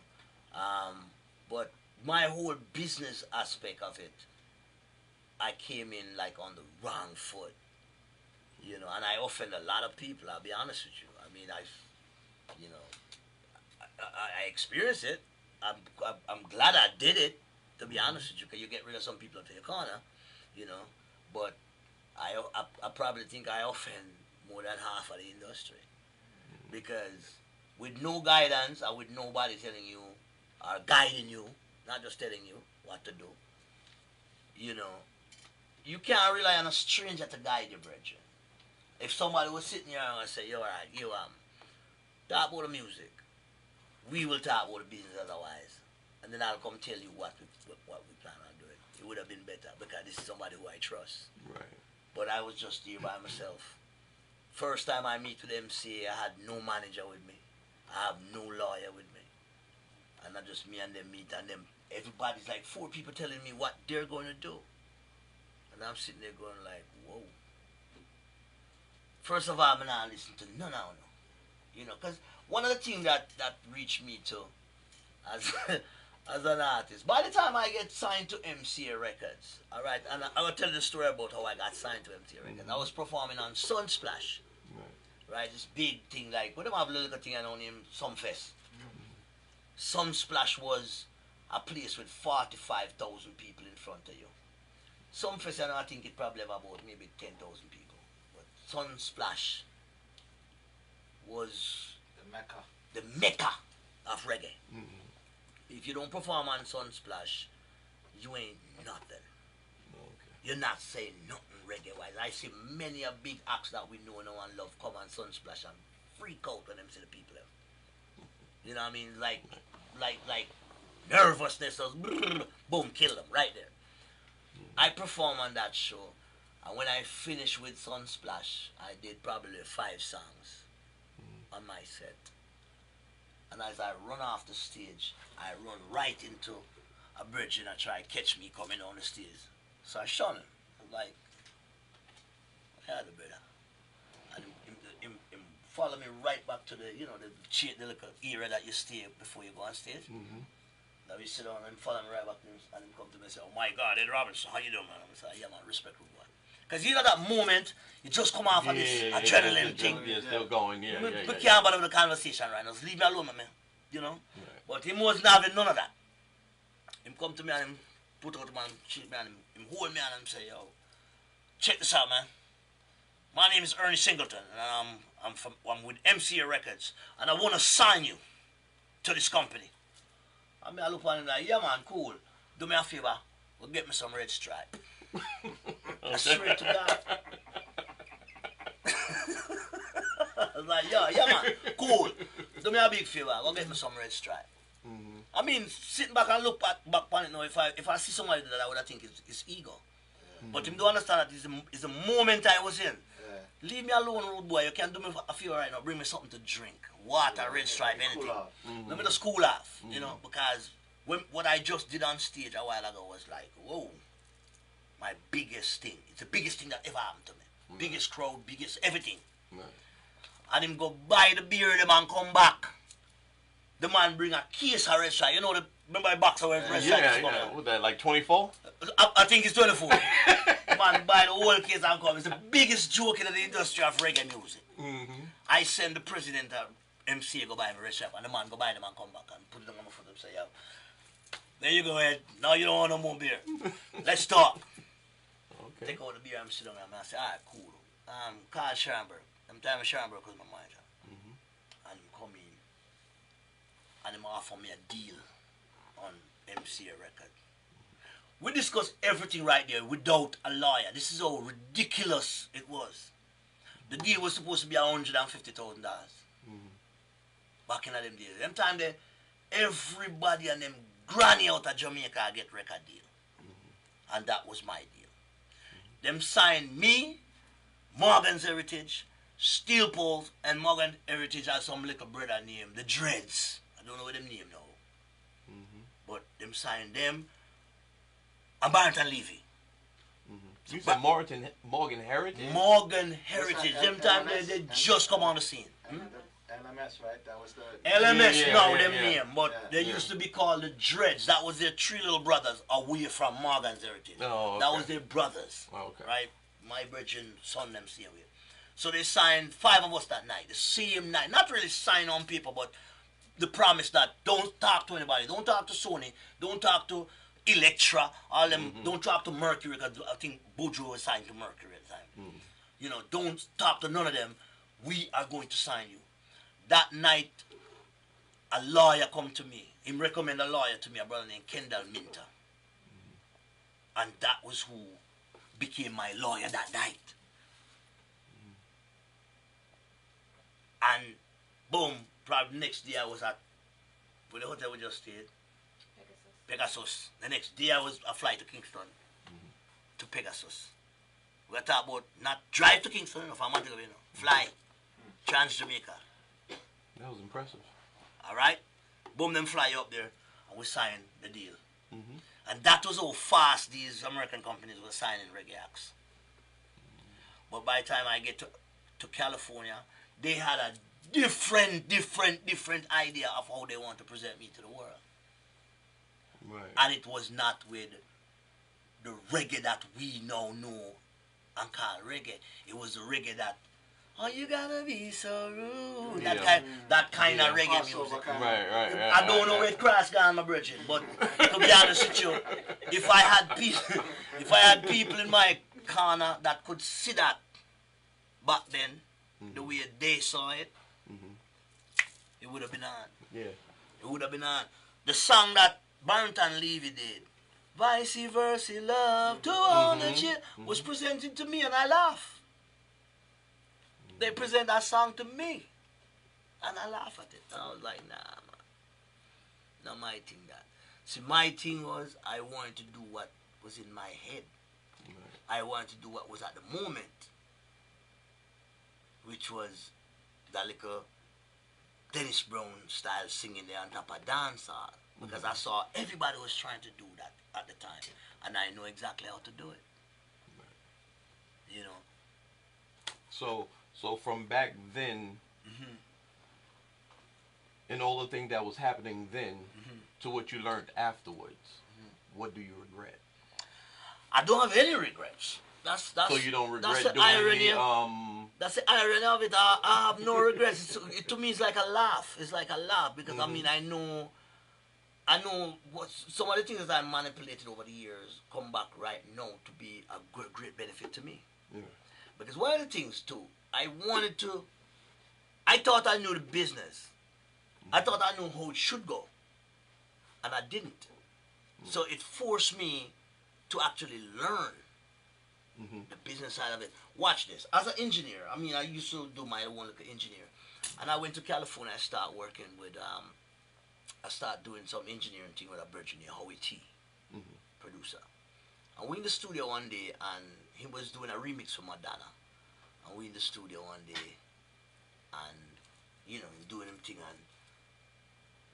but my whole business aspect of it, I came in like on the wrong foot. You know, and I offend a lot of people. I'll be honest with you. I mean, I experienced it. I'm glad I did it, to be honest with you, because you get rid of some people to your corner, you know. But I probably think I offend more than half of the industry, because with no guidance and with nobody telling you or guiding you, not just telling you what to do, you know, you can't rely on a stranger to guide you, brethren. If somebody was sitting here and say, yo, all right, you talk about the music, we will talk about the business otherwise, and then I'll come tell you what we plan on doing. It would have been better because this is somebody who I trust. Right. But I was just here by myself. First time I meet with MCA, I had no manager with me. I have no lawyer with me. And not just me and them meet, and them everybody's like 4 people telling me what they're going to do. And I'm sitting there going like, whoa. First of all, I'm not listening to no. You know, because one of the things that reached me too, as an artist, by the time I get signed to MCA Records, all right, and I will tell you the story about how I got signed to MCA Records. I was performing on Sunsplash, right, this big thing, like, we don't have a little thing I know named Sunfest. Sunsplash was a place with 45,000 people in front of you. Sunfest, I think it probably have about maybe 10,000 people. But Sunsplash was the mecca of reggae. If you don't perform on Sunsplash, you ain't nothing. Okay. You're not saying nothing reggae-wise. I see many a big acts that we know and love come on Sunsplash and freak out when them see the people there. You know what I mean? Like nervousness, boom, kill them right there. I perform on that show, and when I finished with Sunsplash, I did probably 5 songs on my set. And as I run off the stage, I run right into a bridge and I try to catch me coming on the stage. So I shun him. I'm like, yeah, the brother. And him follow me right back to the, you know, the little area that you stay before you go on stage. Now we sit down and follow me right back to him, and him come to me and say, oh my God, Ed Robinson, how you doing, man? I'm like, yeah, man, respect for one. Because you know that moment, you just come off of this adrenaline thing. Yeah, still going, yeah. We can't bother with the conversation right now. Just leave me alone, man. You know? Right. But he wasn't having none of that. Him come to me and him put out my shake me and him hold me and him say, yo, check this out, man. My name is Ernie Singleton, and I'm with MCA Records, and I want to sign you to this company. I mean, I look at him like, yeah, man, cool. Do me a favor. Go get me some red stripe. I swear to God. I was like, yeah, man, cool. Do me a big favor. Go get me some red stripe. I mean, sitting back and look back on it now, if I see somebody that I would think it's ego. But him don't understand that it's the moment I was in. Leave me alone, rude boy. You can't do me a favor right now. Bring me something to drink. Water, red stripe, anything. Let me just cool off, you know, because what I just did on stage a while ago was like, whoa, my biggest thing. It's the biggest thing that ever happened to me. Biggest crowd, biggest everything. And him go buy the beer, the man come back. The man bring a case of red stripe. You know, remember the box of red stripe? Yeah. What that, like 24? I think it's 24. The man buy the whole case and come. It's the biggest joke in the industry of reggae music. I send the president of MCA go buy me red stripe, and the man go buy them and come back and put them on the foot and say, yo, there you go, Ed. Now you don't want no more beer. Let's talk. Okay. Take out the beer and sit down and I say, all right, cool. Call Scharenberg. I'm telling Scharenberg because my manager. And him come in and him offer me a deal on MCA Records. We discussed everything right there without a lawyer. This is how ridiculous it was. The deal was supposed to be $150,000. Back in them days. Them time there, everybody and them granny out of Jamaica get record deal. And that was my deal. Them signed me, Morgan's Heritage, Steel Poles, and Morgan Heritage has some little brother named the Dreads. I don't know what them name now. But them signed them and Barrington Levy. You said Morgan Heritage? Morgan Heritage. Them time they just come on the scene. LMS, right? That was the... LMS, them name. But they used to be called the Dreads. That was their three little brothers away from Morgan's Heritage. Oh, okay. That was their brothers. Okay. Right? My brother and son them see away. So they signed 5 of us that night. The same night. Not really sign on paper, but the promise that don't talk to anybody. Don't talk to Sony. Don't talk to Elektra. All them. Don't talk to Mercury, because I think Boudreaux was signed to Mercury at the time. You know, don't talk to none of them. We are going to sign you. That night, a lawyer come to me. He recommended a lawyer to me, a brother named Kendall Minter. And that was who became my lawyer that night. And boom, probably next day I was at the hotel we just stayed. Pegasus. The next day I was a flight to Kingston to Pegasus. We're talking about not drive to Kingston, if I'm to go, fly. Trans Jamaica. That was impressive. Alright? Boom, them fly up there and we signed the deal. And that was how fast these American companies were signing reggae acts. But by the time I get to California, they had a different idea of how they want to present me to the world. Right. And it was not with the reggae that we now know and call reggae. It was the reggae that, oh, you gotta be so rude. That kind of reggae music. Right. I don't know where it crossed down my bridge, but to be honest with you, if I had people in my corner that could see that back then, the way they saw it, it would have been on. Yeah. It would have been on. The song that Barrington Levy did, Vice Versa Love to all the shit, was presented to me and I laughed. They present that song to me and I laugh at it. I was like, nah, man. Not my thing that. See, my thing was I wanted to do what was in my head. I wanted to do what was at the moment, which was that little Dennis Brown style singing there on top of dancehall. Because I saw everybody was trying to do that at the time. And I know exactly how to do it. You know. So from back then, and all the things that was happening then, to what you learned afterwards, what do you regret? I don't have any regrets. That's so you don't regret that's the doing irony. That's the irony of it. I have no regrets. To me, it's like a laugh. It's like a laugh because I mean, I know what some of the things that I manipulated over the years come back right now to be a great benefit to me. Because one of the things too, I thought I knew the business. I thought I knew how it should go, and I didn't. So it forced me to actually learn the business side of it. Watch this. As an engineer, I mean, I used to do my own like engineer, and I went to California. I started working with, I started doing some engineering thing with a Virginia Howie T, producer. And we in the studio one day, and he was doing a remix for Madonna, And we in the studio one day, and you know, doing him thing, and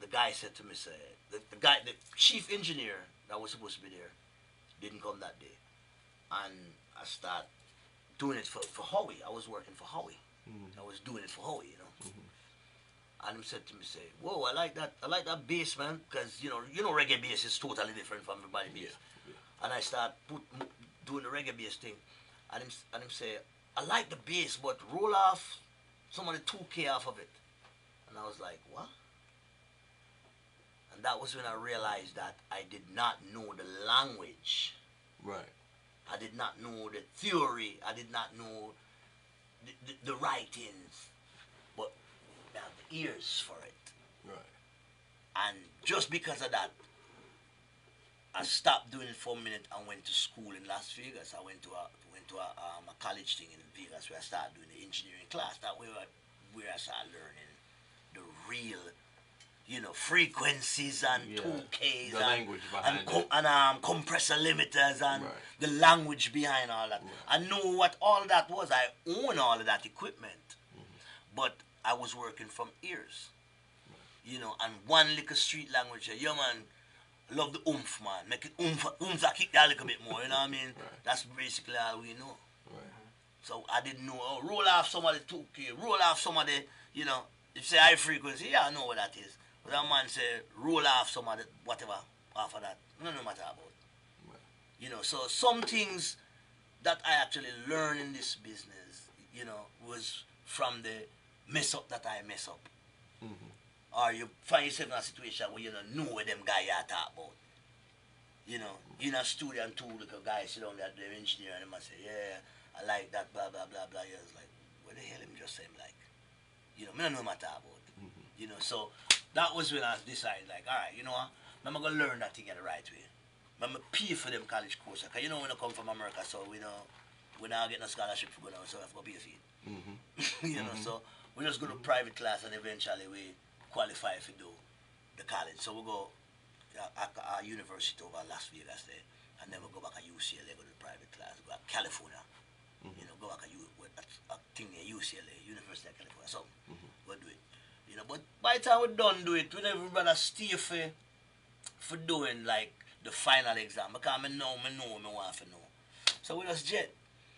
the guy said to me, say, the chief engineer that was supposed to be there, didn't come that day, and I start doing it for Howie. I was working for Howie. I was doing it for Howie, you know. And he said to me, say, whoa, I like that bass, man, because you know reggae bass is totally different from everybody bass. Yeah. And I start doing the reggae bass thing, and him say, I like the bass, but roll off some of the 2K off of it. And I was like, what? And that was when I realized that I did not know the language. Right. I did not know the theory. I did not know the writings. But I have the ears for it. Right. And just because of that, I stopped doing it for a minute and went to school in Las Vegas. I went to a college thing in Vegas where I started doing the engineering class. That way where I started learning the real, you know, frequencies and 2Ks the language behind it. And compressor limiters and right. the language behind all that. Right. I know what all that was. I own all of that equipment. But I was working from ears. Right. You know, and one little street language, yeah man, love the oomph, man. Make it oomph kick that a little bit more, you know what I mean? Right. That's basically all we know. Right. So I didn't know, roll off some of the 2K, roll off some of the, you know, if you say high frequency, yeah, I know what that is. But that man say, roll off some of the whatever off of that. No matter about. Right. You know, so some things that I actually learned in this business, you know, was from the mess up that I mess up. Or you find yourself in a situation where you don't know what them guys are talking about. You know, you in a studio and two little guys sit down there, the engineer, and they must say, yeah, I like that, blah, blah, blah, blah. You're like, what the hell him just saying like? You know, I don't know what I'm talking about. You know, so that was when I decided, like, all right, you know what? I'm going to learn that thing the right way. I'm going to pay for them college courses. Because, you know, when I come from America, so we don't get no scholarship for going on, so I have to pay for it. You know, so we just go to private class and eventually we qualify to do the college. So we go at our university over Las Vegas there, and then we go back to UCLA, go to the private class, go to California, you know, go back to a thing at UCLA, University of California, so we'll do it. You know, but by the time we're done do it, we never brother stay for doing like the final exam, because I know me want to know. So we just jet.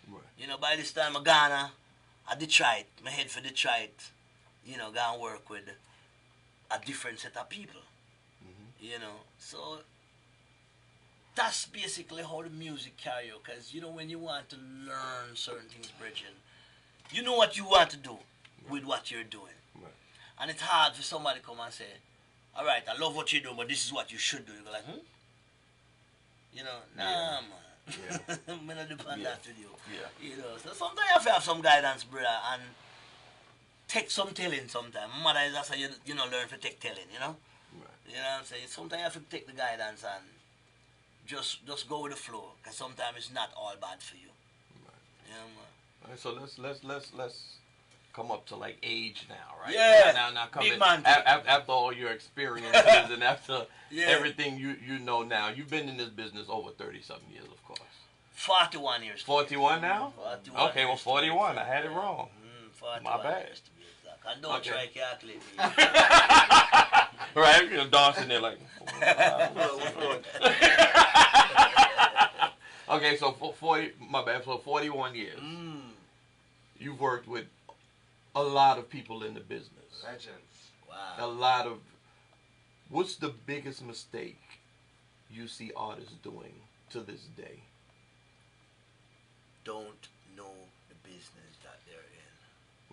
Right. You know, by this time I gonna Detroit, my head for Detroit, you know, go and work with a different set of people. You know, so that's basically how the music carry on. Because, you know, when you want to learn certain things, Bridget, you know what you want to do with what you're doing. Right. And it's hard for somebody to come and say, all right, I love what you're doing, but this is what you should do. You're like, You know, nah, man. Yeah. I'm not depend that with you. Yeah. You know, so sometimes you have to have some guidance, brother, and take some telling sometimes. Mother is also, you know, learn to take telling, you know? Right. You know what I'm saying? Sometimes you have to take the guidance and just go with the flow, because sometimes it's not all bad for you. Right. You know, man? All right, so let's come up to like age now, right? Yeah. Now come big in, man. after all your experiences and after everything you know now. You've been in this business over 30-something years, of course. 41 years. 41 now? 41. Okay, well 41. I had it wrong. 41 My bad. years to be exact. And don't try to calculate me. Right, you're dancing there like. Okay, so 40. My bad. So 41 years. You've worked with a lot of people in the business. Legends. Wow. A lot of. What's the biggest mistake you see artists doing to this day? Don't know the business that they're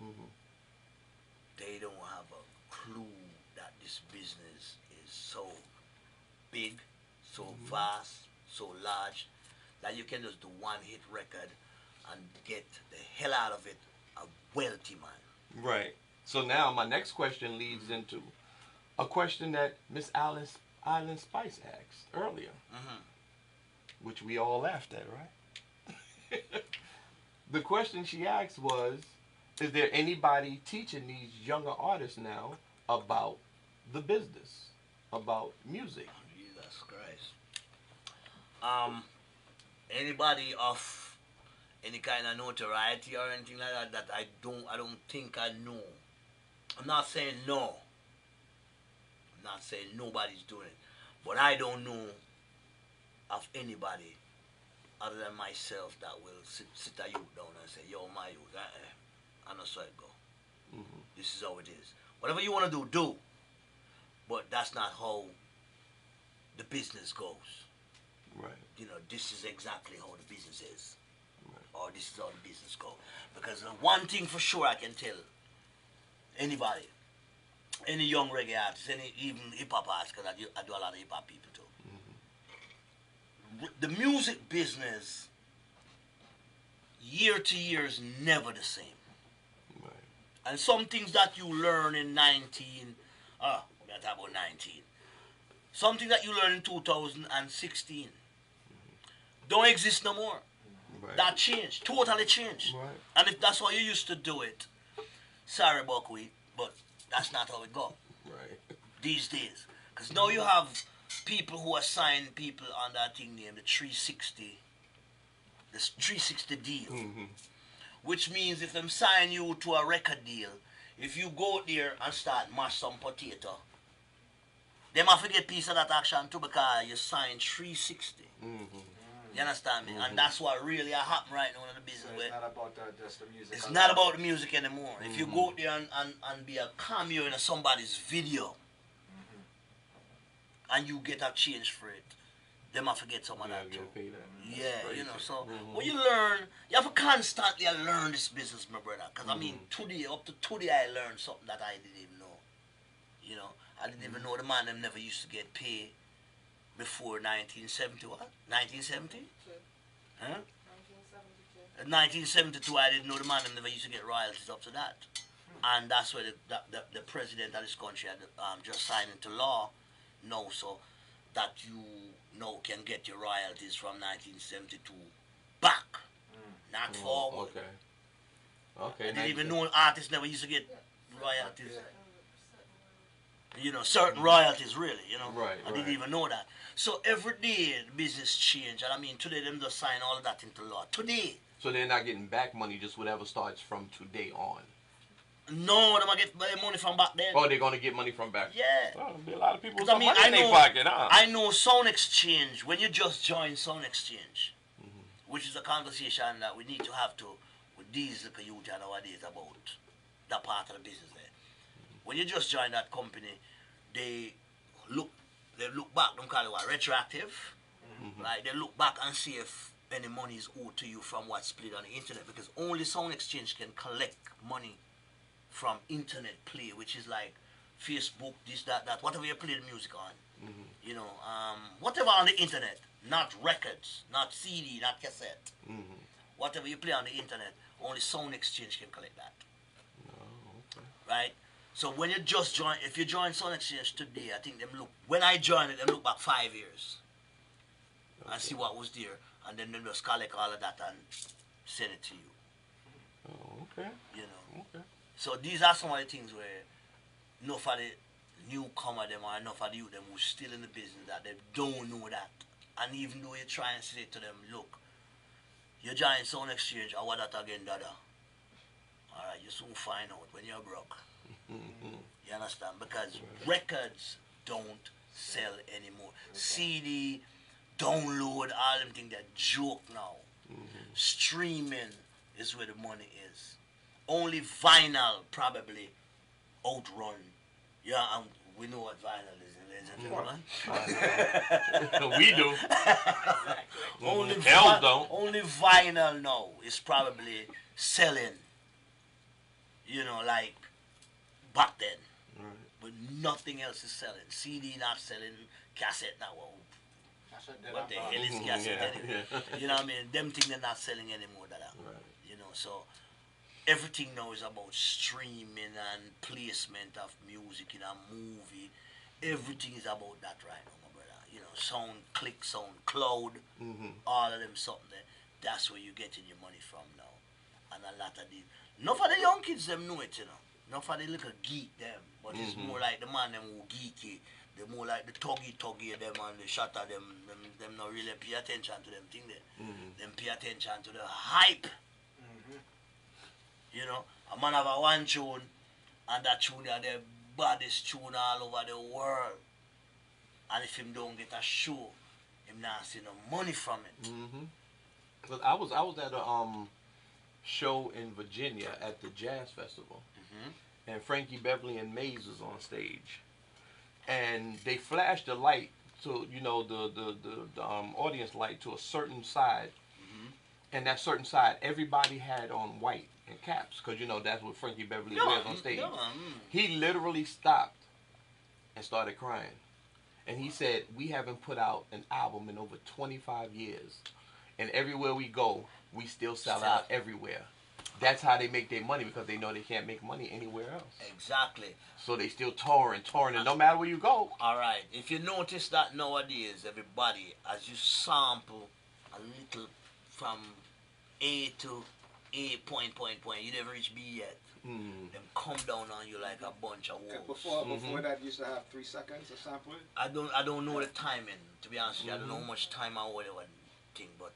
in. They don't have a clue that this business is so big, so vast, so large, that you can just do one hit record and get the hell out of it, a wealthy man. Right. So now my next question leads into a question that Miss Island Spice asked earlier, which we all laughed at, right? The question she asked was, is there anybody teaching these younger artists now about the business, about music? Jesus Christ. Anybody of any kind of notoriety or anything like that, that I don't think I know. I'm not saying no. I'm not saying nobody's doing it. But I don't know of anybody other than myself that will sit a youth down and say, yo, my youth, I know so it go. This is how it is. Whatever you want to do, do. But that's not how the business goes. Right. You know, this is exactly how the business is. Right. Or this is how the business goes. Because one thing for sure I can tell anybody, any young reggae artist, even hip-hop artists, because I do a lot of hip-hop people too. The music business, year to year, is never the same. Right. And some things that you learn in we're going to talk about 19. Something that you learn in 2016 don't exist no more. Right. That changed, totally changed. Right. And if that's how you used to do it, sorry, Buckwheat, but that's not how it goes. Right. These days. Because now you have people who assign people on that thing named the 360. This 360 deal. Which means if them sign you to a record deal, if you go there and start mash some potato, they might forget a piece of that action too because you signed 360. You understand me? And that's what really happened right now in the business. So it's not about just the music. It's not about the music anymore. If you go there and be a cameo in somebody's video and you get a change for it, they might forget some of that too. Yeah, you know, so when you learn, you have to constantly learn this business, my brother. Because I mean, up to today, I learned something that I didn't even know. You know, I didn't even know the man them never used to get paid before 1970. What? 1970? Huh? 1972, I didn't know the man them never used to get royalties up to that. And that's where the president of this country had just signed into law now, so that you now can get your royalties from 1972 back, not forward. Okay. Okay. I didn't even know artists never used to get royalties. You know, certain royalties, really, you know. Right, I didn't even know that. So every day the business change, and I mean today them just sign all of that into law. Today. So they're not getting back money, just whatever starts from today on. No, they're gonna get money from back then. Oh, they're gonna get money from back. Yeah. Oh, there'll be a lot of people with I some mean, money in their pocket, huh? I know Sound Exchange. When you just join Sound Exchange, which is a conversation that we need to have with these little youth nowadays about that part of the business there. When you just join that company, they look back. Don't call it what, retroactive. Right? They look back and see if any money is owed to you from what's split on the internet, because only Sound Exchange can collect money from internet play, which is like Facebook, this, that, whatever you play the music on. You know, whatever on the internet, not records, not CD, not cassette. Whatever you play on the internet, only Sound Exchange can collect that. Right? So when you just join, if you join Sound Exchange today, I think when I joined it, they look back 5 years and see what was there, and then they just collect all of that and send it to you. Oh, okay. You know. Okay. So these are some of the things where enough of the newcomer them or enough of the youth them who's still in the business that they don't know that. And even though you try and say to them, look, you join Sound Exchange or what that again, dada. Alright, you soon find out when you're broke. You understand? Because records don't sell anymore. CD, download, all them things, they're joke now. Streaming is where the money is. Only vinyl probably outrun. Yeah, we know what vinyl is, ladies and gentlemen. We do. Only vinyl now is probably selling, you know, like back then. But nothing else is selling. CD not selling, cassette now. What the hell is cassette anyway? You know what I mean? Them things they're not selling anymore. You know, so everything now is about streaming and placement of music in a movie. Everything is about that right now, my brother. You know, SoundClick, SoundCloud, all of them something there. That's where you're getting your money from now. And a lot of enough of the young kids them know it, you know. Enough of the little geek them. But it's more like the man them who geeky They more like the tuggy of them and the shot of them not really pay attention to them thing there. Them pay attention to the hype. You know, a man have a one tune and that tune is the baddest tune all over the world. And if him don't get a show, him not see no money from it. Cause I was at a show in Virginia at the Jazz Festival, and Frankie Beverly and Maze was on stage, and they flashed the light to the audience light to a certain side, and that certain side everybody had on white and caps, cause that's what Frankie Beverly wears on stage. He literally stopped and started crying. And he said, we haven't put out an album in over 25 years. And everywhere we go, we still sell out everywhere. That's how they make their money, because they know they can't make money anywhere else. Exactly. So they still touring, and no matter where you go. All right. If you notice that nowadays, everybody, as you sample a little from A to A point, you never reach B yet. Them come down on you like a bunch of wolves. Before that, you used to have 3 seconds of sampling? I don't know the timing, to be honest with you. I don't know how much time I whatever thing, but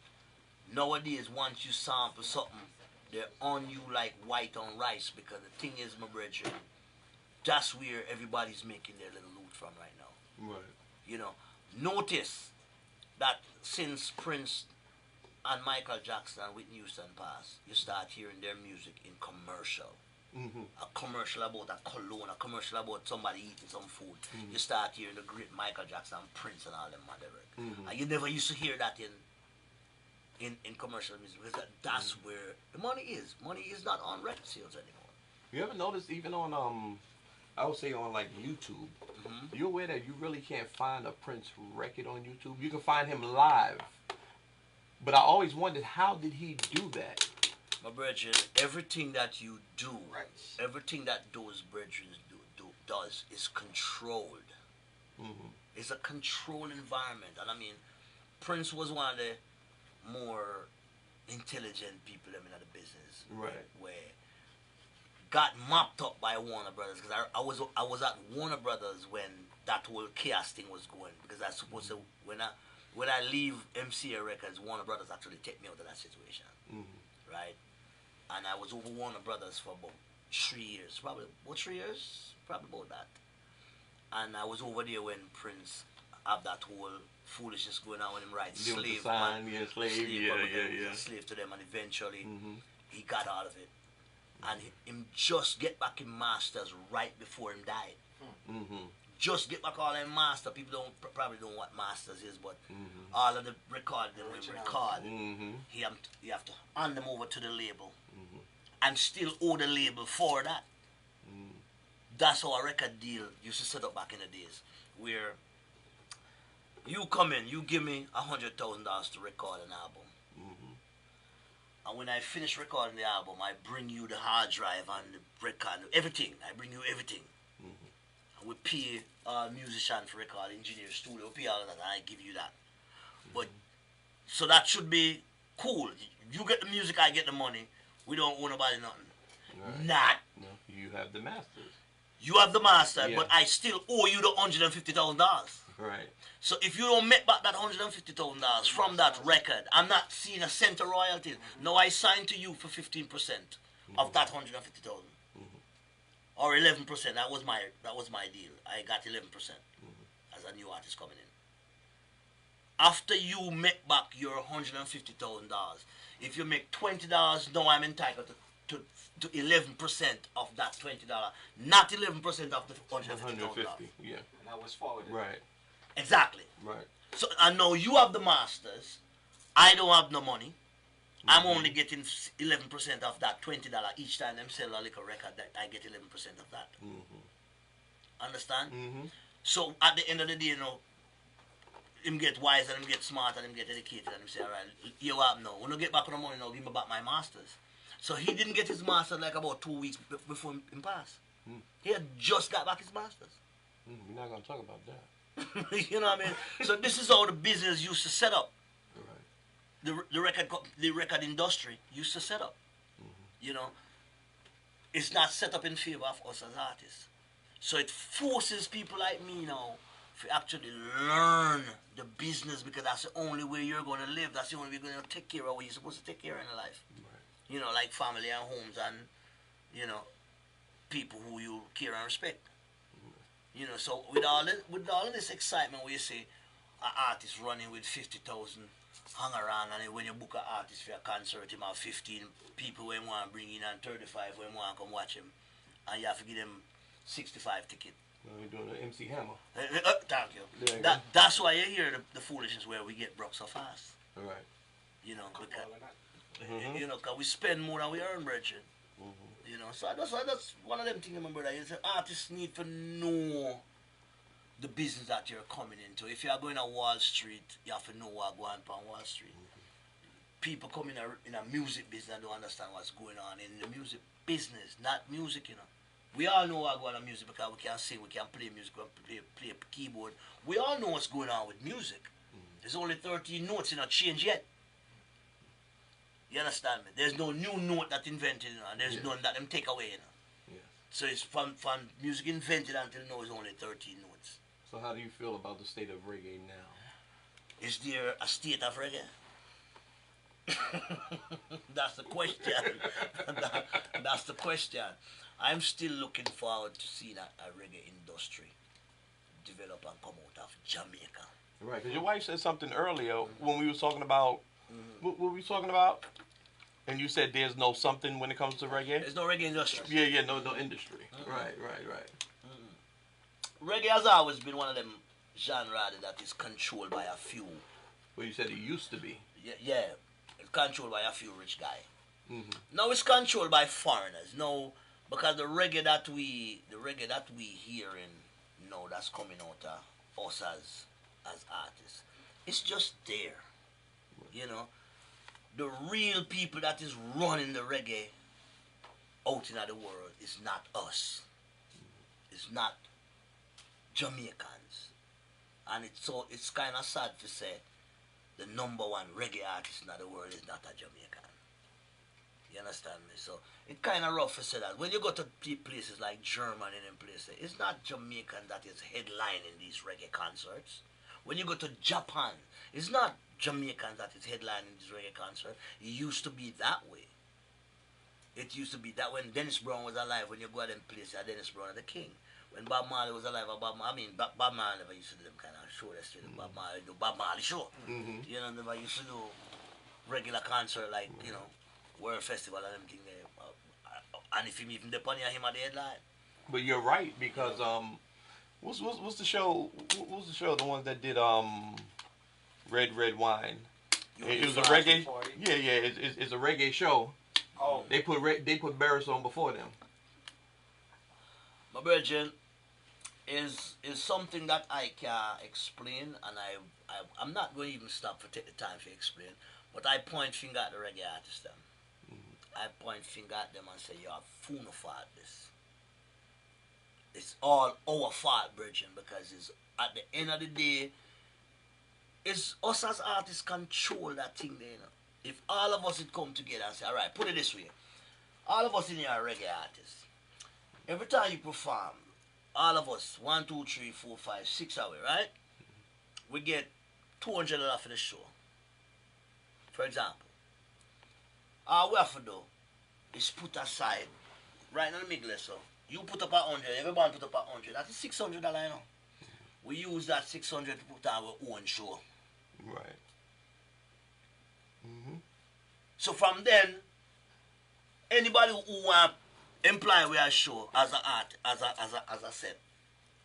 nowadays once you sample something, they're on you like white on rice, because the thing is, my brethren, that's where everybody's making their little loot from right now. Right. Notice that since Prince and Michael Jackson and Whitney Houston passed, you start hearing their music in commercial. A commercial about a cologne, a commercial about somebody eating some food. You start hearing the great Michael Jackson, Prince, and all them mother. And you never used to hear that in commercial music, because that's where the money is. Money is not on record sales anymore. You ever notice, even on I would say on like YouTube, you're aware that you really can't find a Prince record on YouTube? You can find him live. But I always wondered, how did he do that? My brethren, everything that you do, everything that those brethren does is controlled. It's a controlled environment. And I mean, Prince was one of the more intelligent people in the business. Right. Where got mopped up by Warner Brothers, because I was at Warner Brothers when that whole chaos thing was going, because I supposed to, when I leave MCA Records, Warner Brothers actually take me out of that situation. Right? And I was over Warner Brothers for about 3 years. Probably about 3 years? Probably about that. And I was over there when Prince had that whole foolishness going on with him, right? Slave to them, and eventually he got out of it. And him just get back in masters right before him died. Just get back all them master. People probably don't know what masters is, but all of the record them when record, you have to hand them over to the label, and still owe the label for that. That's how a record deal used to set up back in the days, where you come in, you give me $100,000 to record an album. And when I finish recording the album, I bring you the hard drive and the record, everything. I bring you everything. And we pay musician for record, engineer, studio, we pay all of that, and I give you that. But, so that should be cool. You get the music, I get the money. We don't owe nobody nothing. Not. No, you have the masters. You have the master, but I still owe you the $150,000. Right. So if you don't make back that $150,000 from that record, I'm not seeing a cent of royalties. No, I signed to you for 15% of that $150,000, or 11%. That was my deal. I got 11% as a new artist coming in. After you make back your $150,000, if you make $20, no, I'm entitled to 11% of that $20, not 11% of the $150,000. Yeah. And that was forwarded. Right. Exactly. Right. So I know you have the masters. I don't have no money. I'm only getting 11% of that $20 each time them sell a little record. That I get 11% of that. Understand? So at the end of the day, him get wise and him get smart and him get educated and him say, all right, you have now. When I get back on the money now, give me back my masters. So he didn't get his masters like about 2 weeks before him passed. He had just got back his masters. We're not gonna talk about that. You know what I mean? So this is how the business used to set up. Right. The record industry used to set up. You know, it's not set up in favor of us as artists. So it forces people like me now to actually learn the business, because that's the only way you're going to live. That's the only way you're going to take care of what you're supposed to take care of in life. Right. You know, like family and homes and, you know, people who you care and respect. You know, so with all of this excitement where you see an artist running with 50,000 hang around, and when you book an artist for a concert, him have 15 people when want to bring in and 35 when want to come watch him, and you have to give them 65 tickets. Well, you're doing an MC Hammer. Thank you. That's why you hear the foolishness where we get broke so fast. All right. You know, because you know, cause we spend more than we earn, Bridget. You know, so that's one of them things, my brother. Is artists need to know the business that you're coming into. If you are going to Wall Street, you have to know what's going on Wall Street. People come in a music business and don't understand what's going on in the music business, not music, you know. We all know what's going on in music because we can sing, we can play music, we can play keyboard. We all know what's going on with music. There's only 13 notes, not changed yet. You understand me? There's no new note that's invented, you know, and there's none that them take away, you know. Yeah. So it's from music invented until now is only 13 notes. So how do you feel about the state of reggae now? Is there a state of reggae? That's the question. That's the question. I'm still looking forward to seeing a reggae industry develop and come out of Jamaica. Right, because your wife said something earlier when we were talking about, what were we talking about? And you said there's no something when it comes to reggae? There's no reggae industry. Yeah, no industry. Right. Reggae has always been one of them genres that is controlled by a few. Well, you said it used to be. Yeah, it's controlled by a few rich guys. Now it's controlled by foreigners. No, because the reggae that we hear in, now that's coming out of us as artists, it's just there. You know, the real people that is running the reggae out in the world is not us. It's not Jamaicans. And it's kind of sad to say the number one reggae artist in the world is not a Jamaican. You understand me? So it's kind of rough to say that. When you go to places like Germany and places, it's not Jamaican that is headlining these reggae concerts. When you go to Japan, it's not Jamaicans that is headlining these reggae concerts. It used to be that way. It used to be that when Dennis Brown was alive, when you go to them places, Dennis Brown the king. When Bob Marley was alive, Bob Marley never used to do them kind of show. Bob Marley do Bob Marley show. You know, never used to do regular concert like, you know, World Festival and them thing there. And if him even depend on him at the headline. But you're right, because what's the show? What was the show? The ones that did Red Wine. It was a reggae. Yeah. It's a reggae show. Oh. They put Barris on before them. My virgin is something that I can explain, and I'm not going to even stop for take the time to explain. But I point finger at the reggae artists them. I point finger at them and say, you're a fool for this. It's all our fault, virgin, because it's at the end of the day, it's us as artists control that thing there, you know. If all of us would come together and say, all right, put it this way, all of us in here are reggae artists. Every time you perform, all of us, 1, 2, 3, 4, 5, 6 hours, right? We get $200 for the show. For example. All we have to do is put aside, right in the middle, so you put up 100, everybody put up 100. That is $600, you know. We use that 600 to put our own show. Right. So from then, anybody who want to employ with a show as a art, as a set,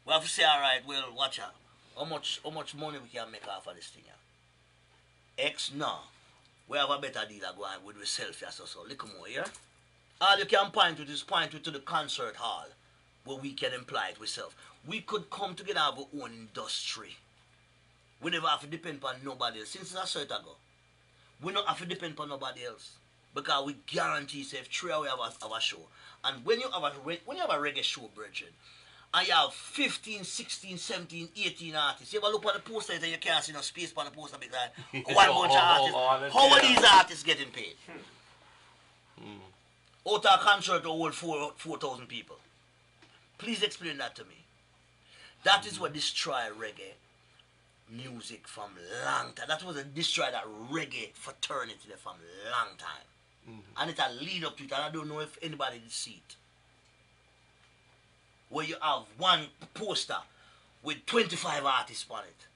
we have to say, all right, well, watch out. How much money we can make off of this thing? Yeah? X, no. We have a better deal going with the selfie, so look more here. All you can point with is point to the concert hall where we can imply it ourselves. We could come together and have our own industry. We never have to depend on nobody else. Since a certain ago, we don't have to depend on nobody else. Because we guarantee if 3 hours have a show. And when you have a reggae show, Bridget, and you have 15, 16, 17, 18 artists, you ever look at the poster and you can't see no space on the poster because one bunch of artists. How are these artists getting paid? Out of a concert to hold 4,000 people. Please explain that to me. That is what destroyed reggae music from long time. That was a destroy that reggae fraternity there from long time. And it a lead up to it, and I don't know if anybody did see it. Where you have one poster with 25 artists on it.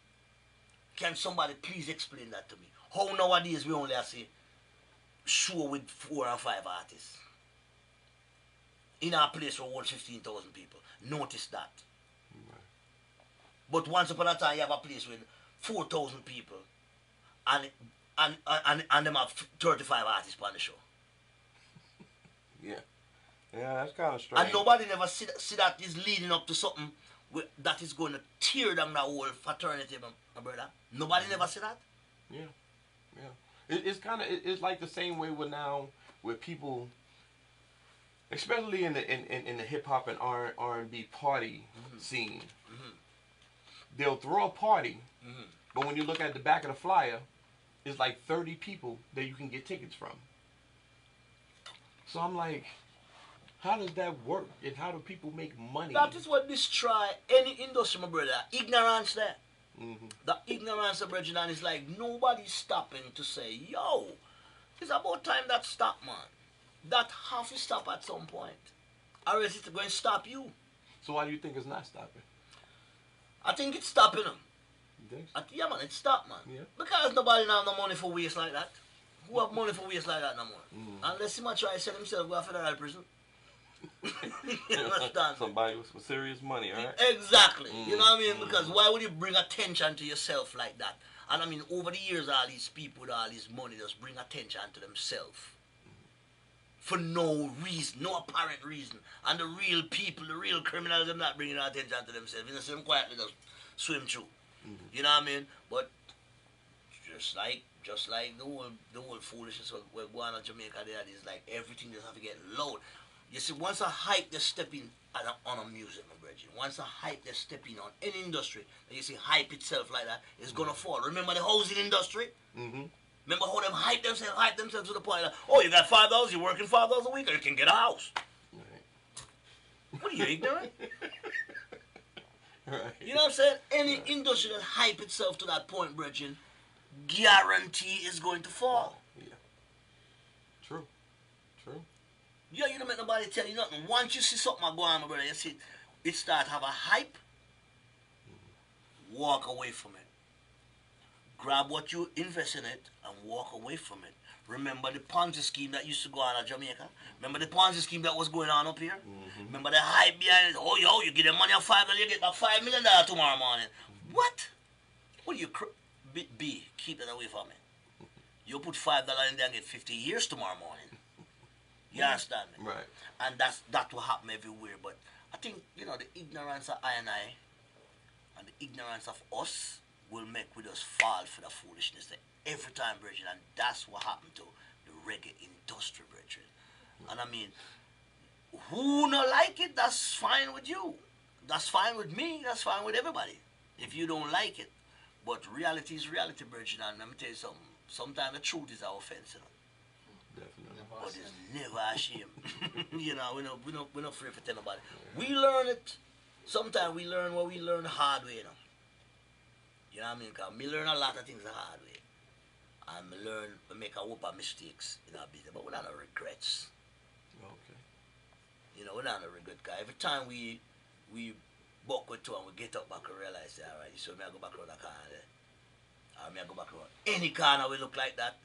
Can somebody please explain that to me? How nowadays we only have a show with 4 or 5 artists in our place where holds 15,000 people. Notice that. Right. But once upon a time you have a place with 4,000 people and them have 35 artists on the show. Yeah. Yeah, that's kind of strange. And nobody never see that is leading up to something that is going to tear down the whole fraternity, my brother. Nobody never see that. Yeah, yeah. It's like the same way with people, especially in the hip hop and R&B party scene. They'll throw a party, but when you look at the back of the flyer, it's like 30 people that you can get tickets from. So I'm like, how does that work? And how do people make money? That is what destroy any industry, my brother. Ignorance there. The ignorance of Reggie, and it's like nobody's stopping to say, yo, it's about time that stop, man. That have to stop at some point. Or is it going to stop you? So why do you think it's not stopping? I think it's stopping them. You think so? Yeah, man, it's stopped, man. Yeah. Because nobody now have no money for waste like that. Who have money for waste like that no more? Unless he might try to sell himself, go to federal prison. You understand? Somebody with some serious money, right? Exactly. You know what I mean? Because why would you bring attention to yourself like that? And I mean, over the years, all these people with all this money just bring attention to themselves. For no reason, no apparent reason. And the real people, the real criminals, they're not bringing attention to themselves. You know, so them quietly just swim through. You know what I mean? But just like the whole foolishness of we're going on Jamaica there, is like everything just have to get loud. You see, once a hype they step in on a music, my brethren, once a hype they step in on any industry, and you see hype itself like that, it's gonna fall. Remember the housing industry? Remember how them hype themselves to the point that, oh, you got $5, you're working $5 a week, or you can get a house. Right. What are you, ignorant? Right. You know what I'm saying? Any industry that hype itself to that point, brethren, guarantee is going to fall. Yeah. True. Yeah, you don't make nobody tell you nothing. Once you see something going on, my brother, you see it start to have a hype, walk away from it. Grab what you invest in it and walk away from it. Remember the Ponzi scheme that used to go on in Jamaica? Remember the Ponzi scheme that was going on up here? Remember the hype behind it? Oh, yo, you give them money on $5, you get back $5 million tomorrow morning. What? What do you... B, keep that away from me. You put $5 in there and get 50 years tomorrow morning. You understand me? Right. And that will happen everywhere. But I think, you know, the ignorance of I and the ignorance of us will make with us fall for the foolishness that every time, brethren. And that's what happened to the reggae industry, brethren. And I mean, who not like it, that's fine with you. That's fine with me. That's fine with everybody. If you don't like it. But reality is reality, brethren. And let me tell you something. Sometimes the truth is our offense, you know. Definitely. But it's never a shame. You know, we're not afraid to tell nobody. We learn it. Sometimes we learn what we learn the hard way, you know. You know what I mean? Because we learn a lot of things the hard way. And we make a whoop of mistakes in our business. But we're not no regrets. Okay. You know, we're not no regret. Because every time we buck with two and we get up back and realize, all right, so I go back around the corner there. Or I go back around any corner we look like that.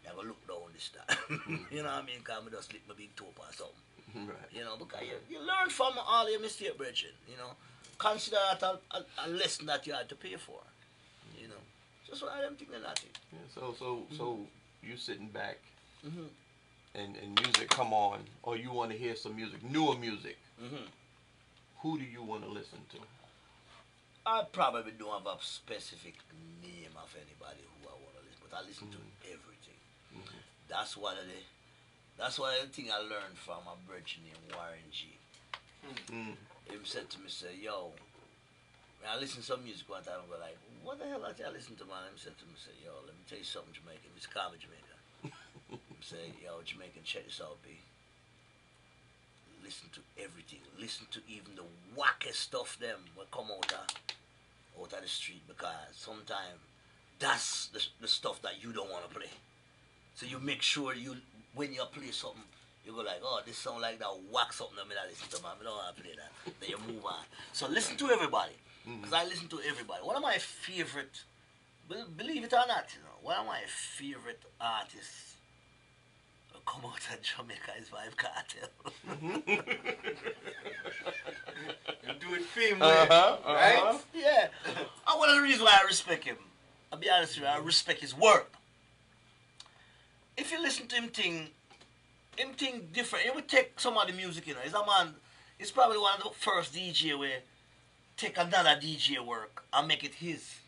I go look down this time. You know what I mean? Because I just lick my big toe or something. Right. You know, because you learn from all your mistakes, brethren. You know, consider that a lesson that you had to pay for. You know, just what I am thinking that. Yeah. So you sitting back, and music come on, or you want to hear some music, newer music. Who do you want to listen to? I probably don't have a specific name of anybody who I want to listen, but I listen to everything. That's one of the thing I learned from a brethren named Warren G. Him said to me, say, yo, when I listen to some music one time, I go like, what the hell did I listen to, man? Him said to me, say, yo, let me tell you something, Jamaican. It's calm in Jamaica. Say, yo, Jamaican, check this out, B. listen to everything. Listen to even the wackest stuff them will come out of the street, because sometimes that's the stuff that you don't want to play. So you make sure when you play something, you go like, oh, this sound like that whack something that I listen to, man. I don't want to play that. Then you move on. So listen to everybody, because I listen to everybody. One of my favorite, believe it or not, you know, one of my favorite artists come out of Jamaica is Vibe Cartel. You do it fame right? Yeah. And one of the reasons why I respect him, I'll be honest with you, I respect his work. If you listen to him think different. He would take some of the music, you know. He's a man, he's probably one of the first DJ where take another DJ work and make it his.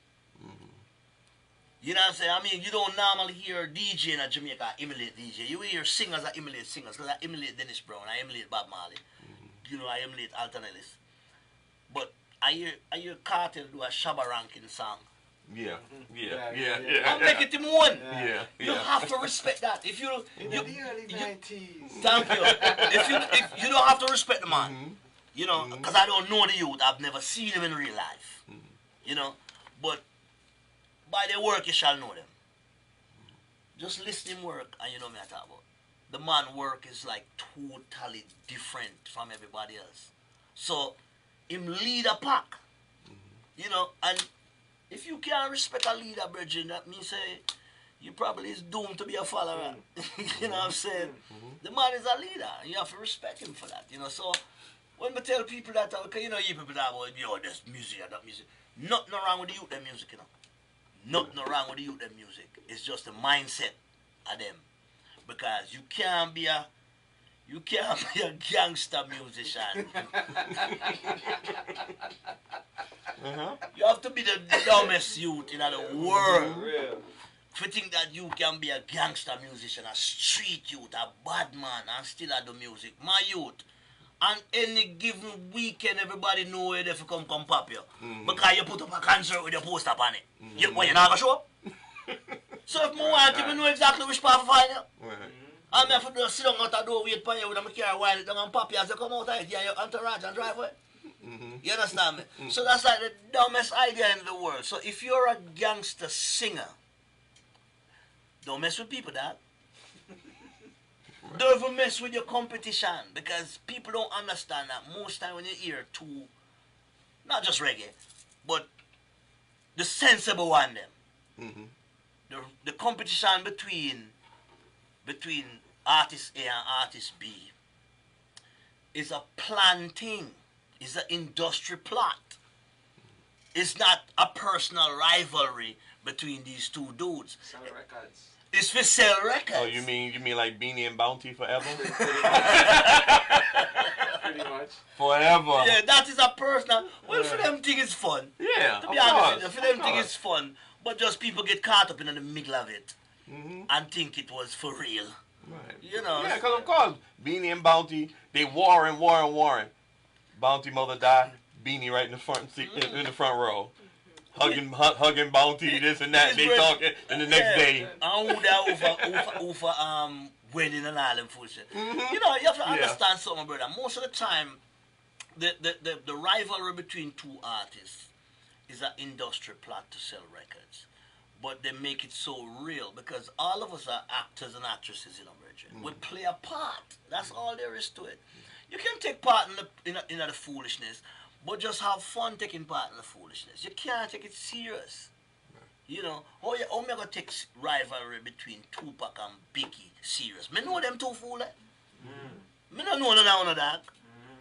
You know what I'm saying? I mean, you don't normally hear DJ in Jamaica emulate DJ. You hear singers that emulate singers, because I emulate Dennis Brown, I emulate Bob Marley. You know, I emulate Alton Ellis. But I hear Cartel do a Shabba Rankin song. Yeah. And make it him one. Yeah. You have to respect that. If you In the early 90s. Thank you. If you don't have to respect the man, you know, because I don't know the youth. I've never seen him in real life. You know, but by their work you shall know them. Just listen him work and you know me I talk about. The man work is like totally different from everybody else. So him lead a pack. You know, and if you can't respect a leader, Bridget, that means you probably is doomed to be a follower. You know what I'm saying? The man is a leader. You have to respect him for that. You know, so when we tell people that, okay, you know, you people talk about, yo, there's music and that music. Nothing wrong with the youth them music, you know. Nothing wrong with the youth them music. It's just the mindset of them. Because you can't be a gangster musician. You have to be the dumbest youth in the world to think that you can be a gangster musician, a street youth, a bad man, and still do music. My youth, on any given weekend, everybody know where they come pop you. Because you put up a concert with your poster on it. You're not going to show up? So if I want to know exactly which part to find you, I'm going to sit down out the door, wait for you with my car, while it down and pop you as you come out of it, your entourage and drive away. You understand me? So that's like the dumbest idea in the world. So if you're a gangster singer, don't mess with people, Dad. Don't even mess with your competition, because people don't understand that most time when you hear two, not just reggae, but the sensible one them. The competition between artist A and artist B is a planned thing. It's an industry plot. It's not a personal rivalry between these two dudes. Sell records. It's for sell records. Oh, you mean like Beanie and Bounty forever? Pretty much. Forever. Yeah, that is a personal. Well, for them thing is fun. Yeah, to be honest with you, for them thing is fun. But just people get caught up in the middle of it and think it was for real. Right. You know. Yeah, because of course, Beanie and Bounty, they warring. Bounty mother died, Beanie right in the front seat, in the front row. Hugging Bounty, this and that, they talking, and the next day. And who there over wedding and all them full shit. You know, you have to understand something, brother. Most of the time, the rivalry between two artists is an industry plot to sell records. But they make it so real because all of us are actors and actresses in America. We play a part. That's all there is to it. You can take part in the foolishness, but just have fun taking part in the foolishness. You can't take it serious. You know, how am I going to take rivalry between Tupac and Biggie serious? Me know them two fools. Me don't know none of that.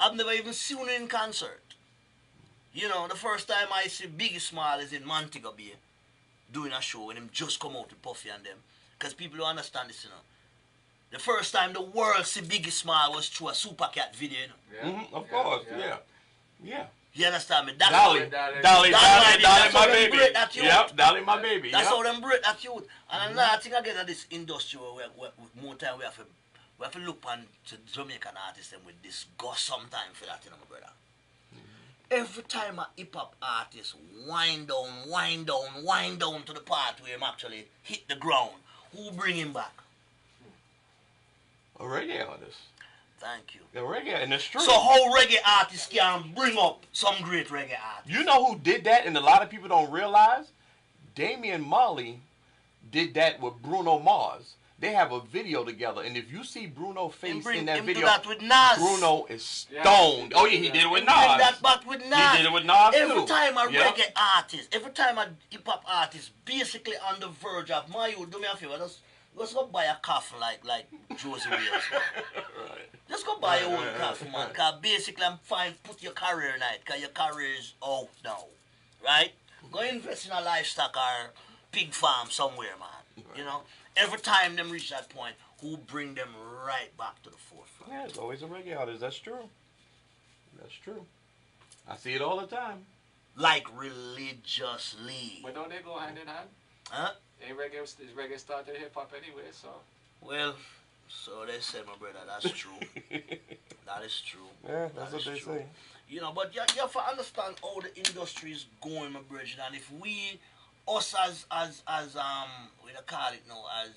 I've never even seen them in concert. You know, the first time I see Biggie Small is in Montego Bay doing a show and him just come out with Puffy and them. Because people don't understand this, you know. The first time the world see Biggie Small was through a Supercat video, you know. Of course, yeah. You understand me? That's Dolly, my baby. Yep, Dolly, my baby. That's how them break that youth. And another thing again in this industry where more time we have to look on to Jamaican artists and with disgust sometimes for that, you know, my brother. Every time a hip-hop artist wind down to the part where him actually hit the ground, who bring him back? A reggae artist. Thank you. The reggae, and it's true. So how reggae artists can bring up some great reggae artists? You know who did that, and a lot of people don't realize? Damian Marley did that with Bruno Mars. They have a video together, and if you see Bruno face in that video, that with Nas. Bruno is stoned. Oh yeah, he did it with Nas. Bring that back with Nas. He did it with Nas every too. Time a reggae artist, every time a hip hop artist, basically on the verge of, do me a favor, let's go buy a coffin like Josie Wales. Right. Just go buy your own coffin, man. Cause basically I'm fine. Put your career in it, cause your career is out now, right? Go invest in a livestock or pig farm somewhere, man. Right. You know. Every time them reach that point, who bring them right back to the forefront? Yeah, it's always a reggae artist. That's true. That's true. I see it all the time. Like religiously. But don't they go hand in hand? Huh? Reggae started hip hop anyway, so. Well, so they say, my brother. That's true. That is true. Yeah, that's what they say. You know, but you have to understand how the industry is going, my brother. And if we, us as we don't call it now, as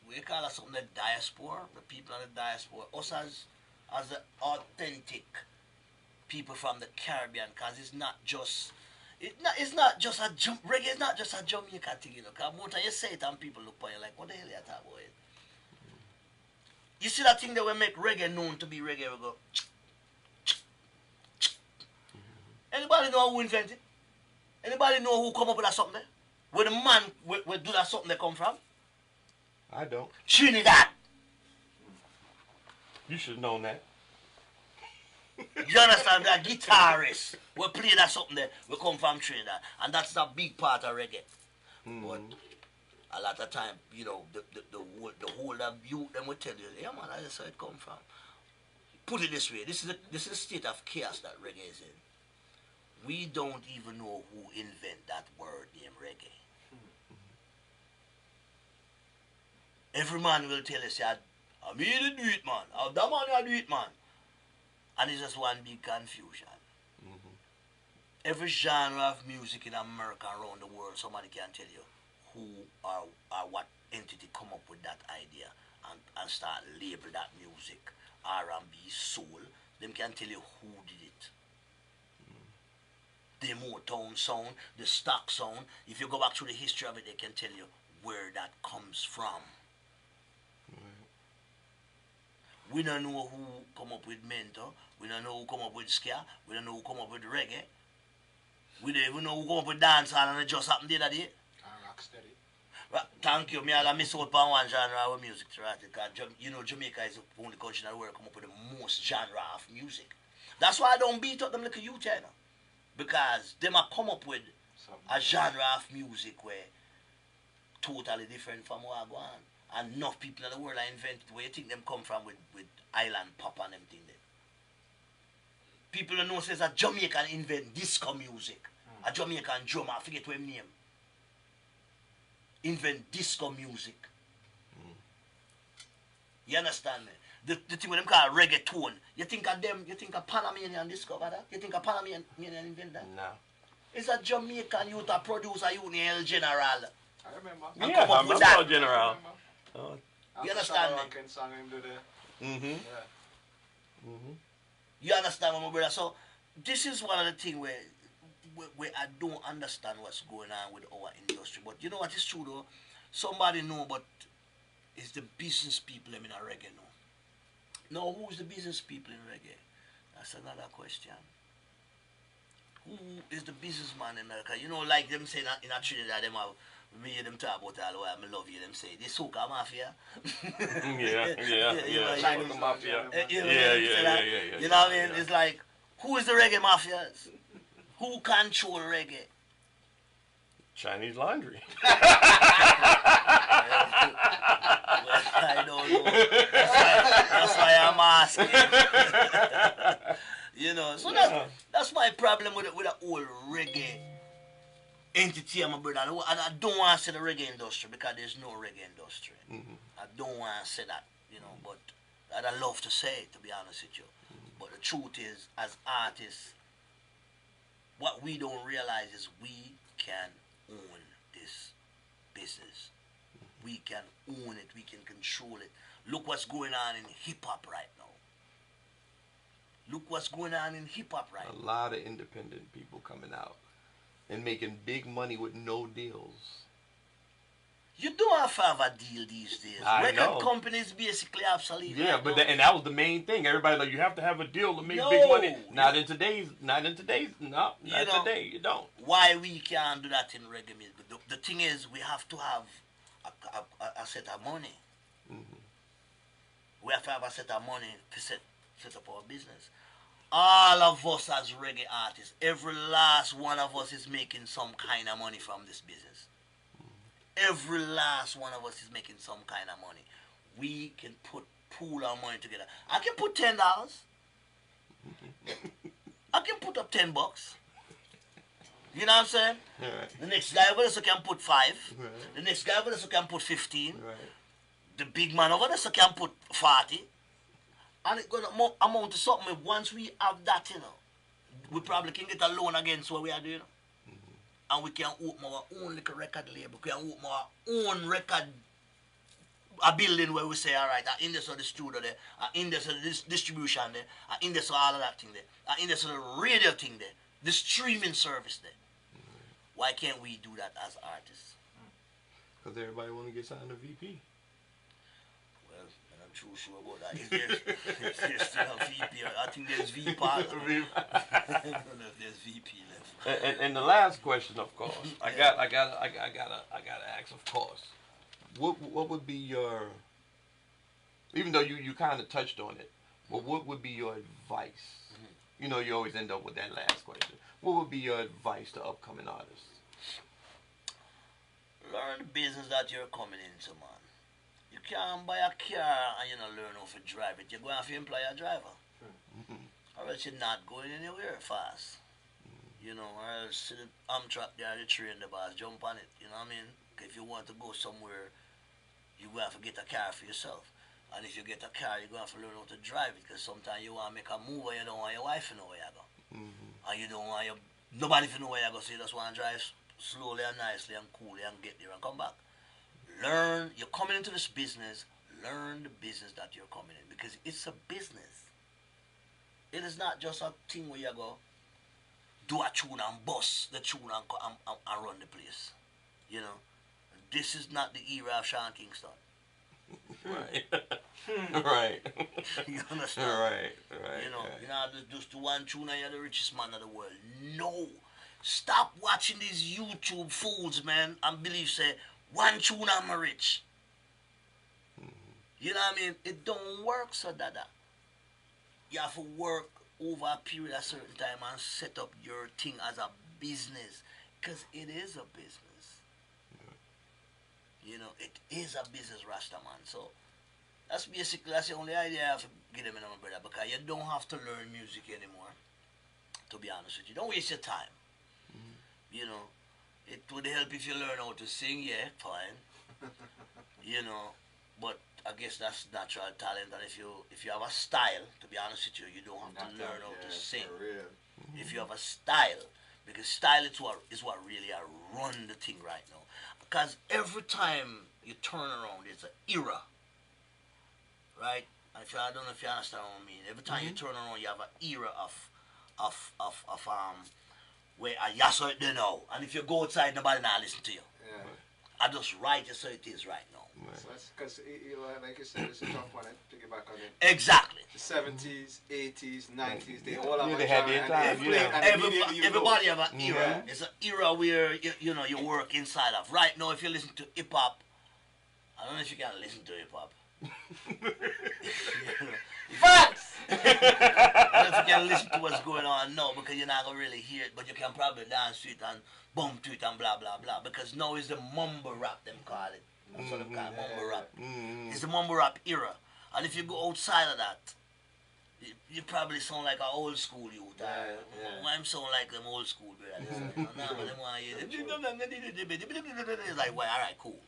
we call it something the diaspora, the people in the diaspora, us as the authentic people from the Caribbean, because it's not just reggae is not just a Jamaica thing, you know. Because more time you say it and people look at you like, what the hell are you talking about it? You see that thing that will make reggae known to be reggae, we go. Anybody know who invented it? Anybody know who come up with that something there? Where the man will do that something they come from? I don't. Trinidad. You should have known that. You understand? That guitarist will play that something there will come from Trinidad. And that's a big part of reggae. Mm-hmm. But a lot of time, you know, the whole of you them will tell you, yeah man, that's where it come from. Put it this way, this is the state of chaos that reggae is in. We don't even know who invented that word named reggae. Every man will tell us, I made it do it, man. That man I do it, man. And it's just one big confusion. Mm-hmm. Every genre of music in America around the world, somebody can tell you who or what entity come up with that idea and start label that music, R&B, soul. Them can tell you who did it. The Motown sound, the stock sound. If you go back through the history of it, they can tell you where that comes from. We don't know who come up with Mento. We don't know who come up with Ska. We don't know who come up with Reggae. We don't even know who come up with dancehall, and it just happened the other day. Rocksteady. Right, thank you. Me I miss out on one genre of music, right? Because you know Jamaica is the only country in the world come up with the most genre of music. That's why I don't beat up them like a youth, you know. Because them have come up with a genre of music where totally different from what I go on. And enough people in the world are invented where you think them come from with island pop and everything there. People don't know says a Jamaican invent disco music. A Jamaican drummer, I forget what his name. Invent disco music. You understand me? The thing with them called reggaeton. You think of them, you think of Panamanian discover that? You think of Panamanian invent that? No. It's a Jamaican youth, a producer, El General. I remember. Yeah, I remember El General. You understand me? Mm-hmm. Yeah. Mm-hmm. You understand, my brother? So, this is one of the things where I don't understand what's going on with our industry. But you know what is true though? Somebody know, but it's the business people in a reggae now. Now, who's the business people in reggae? That's another question. Who is the businessman in America? You know, like them saying in a Trinidad, them have, we hear them talk about all the way, I love you, them say, the soca mafia. yeah. Chinese mafia. Yeah. You know what I mean? It's like, who is the reggae mafias? Who control reggae? Chinese laundry. Well, I don't know. That's why I'm asking. You know, so that's my problem with the whole reggae entity, my brother. And I don't want to say the reggae industry because there's no reggae industry. Mm-hmm. I don't want to say that, you know, but I'd love to say it, to be honest with you. Mm-hmm. But the truth is, as artists, what we don't realize is we can own this business. We can own it. We can control it. Look what's going on in hip-hop right now. Look what's going on in hip hop right A now. lot of independent people coming out and making big money with no deals. You don't have to have a deal these days. I Record know. companies basically obsolete. Yeah, right but now. and that was the main thing. Everybody like, you have to have a deal to make No. big money. Not in today's. No, not You know, today. You don't. why we can't do that in reggae music? The thing is, we have to have a set of money. Mm-hmm. We have to have a set of money to set up our business. All of us as reggae artists, every last one of us is making some kind of money from this business. Every last one of us is making some kind of money. We can pool our money together. I can put $10. I can put up $10. You know what I'm saying? Right. The next guy over there so can put 5. Right. The next guy over there so can put 15. Right. The big man over there so can put 40. And it's gonna amount to something. Once we have that, you know, we probably can get a loan against what we are doing. And we can open our own little record label. We can open our own record, a building where we say, all right, in this or the studio there, in this or the distribution there, in this or all of that thing there, in this or the radio thing there, the streaming service there. Why can't we do that as artists? Because everybody want to get signed to VP. Well, I'm not too sure about that. Is there still a VP? I think there's VP. I don't know if there's VP left. And the last question, of course, I gotta ask, of course, what would be your, even though you kind of touched on it, but what would be your advice? Mm-hmm. You know, you always end up with that last question. What would be your advice to upcoming artists? Learn the business that you're coming into, man. You can't buy a car and you don't learn how to drive it. You're going to have to employ a driver. Mm-hmm. Or else you're not going anywhere fast. You know, or else see the Amtrak there, the train, the bus, jump on it. You know what I mean? If you want to go somewhere, you have to get a car for yourself. And if you get a car, you're going to have to learn how to drive it. Because sometimes you want to make a move and you don't want your wife to know where you go. Mm-hmm. And you don't want nobody to know where you go. So you just want to drive slowly and nicely and coolly and get there and come back. Learn, you're coming into this business, learn the business that you're coming in. Because it's a business. It is not just a thing where you go do a tune and bust the tune and run the place. You know, this is not the era of Sean Kingston. Right. Right. You understand? Right. You know, you're not just the one tune and you're the richest man in the world. No. Stop watching these YouTube fools, man, and believe, say, one tune I'm rich. Mm-hmm. You know what I mean? It don't work so that. You have to work over a period of certain time and set up your thing as a business. Because it is a business. You know, it is a business, Rastaman. So that's the only idea I have to give them, my brother, because you don't have to learn music anymore. To be honest with you, don't waste your time. Mm-hmm. You know, it would help if you learn how to sing, yeah, fine. You know, but I guess that's natural talent, and if you have a style, to be honest with you, you don't have to learn how to sing. Mm-hmm. If you have a style, because style is what really run the thing right now. Because every time you turn around, it's an era, right? And I don't know if you understand what I mean. Every time you turn around, you have an era of where you saw it there now. And if you go outside, nobody now listen to you. Yeah. I just write it so it is right now. Right. So that's because, like you said, it's a tough one. Piggyback on it. Exactly. The 70s, 80s, 90s, they all have they had their time. Everybody have an era. It's an era where you know you work inside of. Right now, if you listen to hip hop, I don't know if you can listen to hip hop. Facts. I don't know if you can listen to what's going on now because you're not gonna really hear it, but you can probably dance to it and bump to it and blah blah blah. Because now is the mumble rap them call it. That's what they call mumble rap. It's the mumble rap era. And if you go outside of that, you probably sound like an old school youth. I'm sound like them old school brothers. It's like, well, alright, cool.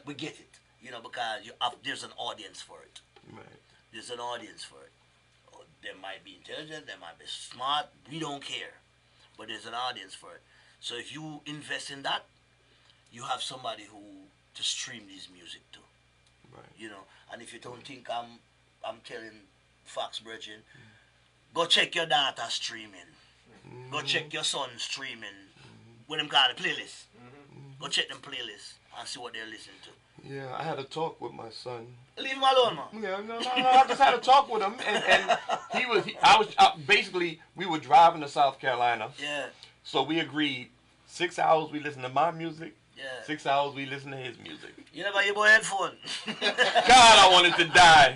We get it. You know, because there's an audience for it. Right. There's an audience for it. They might be intelligent, they might be smart, we don't care. But there's an audience for it. So if you invest in that, you have somebody to stream this music to. Right. You know, and if you don't think I'm telling facts, brethren, go check your daughter streaming. Go check your son streaming. What them call the playlist. Go check them playlists and see what they're listening to. Yeah, I had a talk with my son. Leave him alone, man. Yeah, no. I just had a talk with him, and basically, we were driving to South Carolina. Yeah. So we agreed 6 hours we listen to my music. Yeah. 6 hours we listen to his music. You never hear about headphone. God, I wanted to die.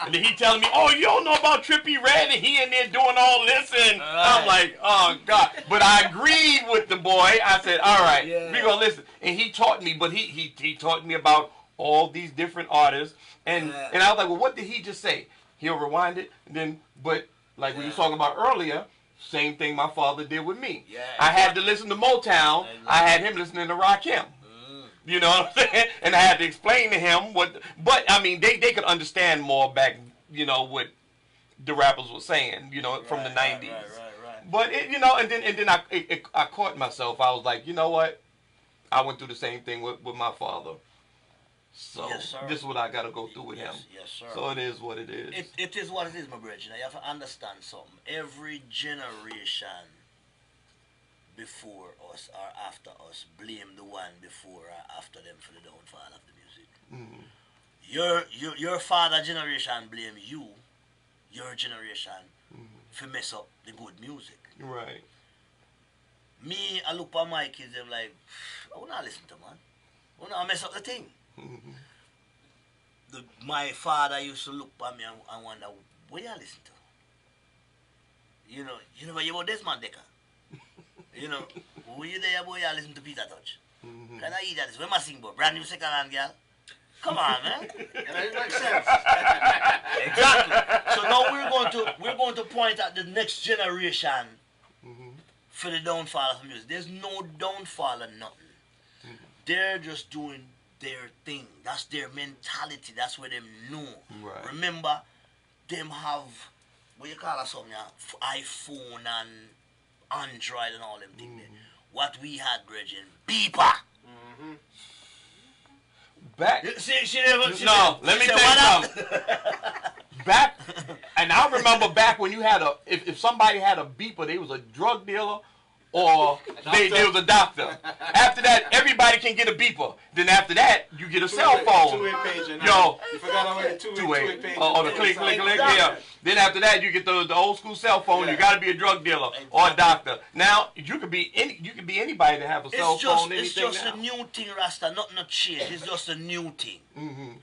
And then he telling me, oh, you don't know about Trippie Redd, and he in there doing all this, and I'm like, oh, God. But I agreed with the boy. I said, all right, we gonna listen. And he taught me, but he taught me about all these different artists. And I was like, well, what did he just say? He'll rewind it, and then, but like we were talking about earlier, same thing my father did with me. Yeah, I had to listen to Motown. I had him listening to Rakim. You know what I'm saying? And I had to explain to him what. But I mean, they could understand more back. You know what the rappers were saying. You know, from the '90s. Right. But and then I caught myself. I was like, you know what? I went through the same thing with my father. So this is what I got to go through with him. Yes, sir. So it is what it is. It is what it is, my brother. You have to understand something. Every generation before us or after us blame the one before or after them for the downfall of the music. Your father generation blame you, your generation, for mess up the good music. Right. Me, I look at my kids, I'm like, I wanna listen to, man. I wanna mess up the thing. My father used to look at me and wonder, what you listen to? You never hear about this man, Decker. When you there, boy, you listen to Peter Touch. Can I eat that? When I sing about brand new second hand girl? Come on, man. It makes sense. Exactly. So now we're going to point at the next generation for the downfall of music. There's no downfall or nothing. They're just doing their thing. That's their mentality. That's what them know. Right. Remember, them have what you call it something, iPhone and Android and all them things. What we had, Bridget, beeper. Back. Let me tell you something. Back, and I remember back when you had if somebody had a beeper, they was a drug dealer or they was a doctor. After that, everybody can get a beeper. Then after that, you get a cell phone. Two-way pager. Yo, you forgot already two-way pager. Oh, the click. Yeah. Then after that, you get the old school cell phone. You got to be a drug dealer or a doctor. Now you could be anybody to have a cell phone. It's just a new thing, Rasta. Not change. It's just a new thing.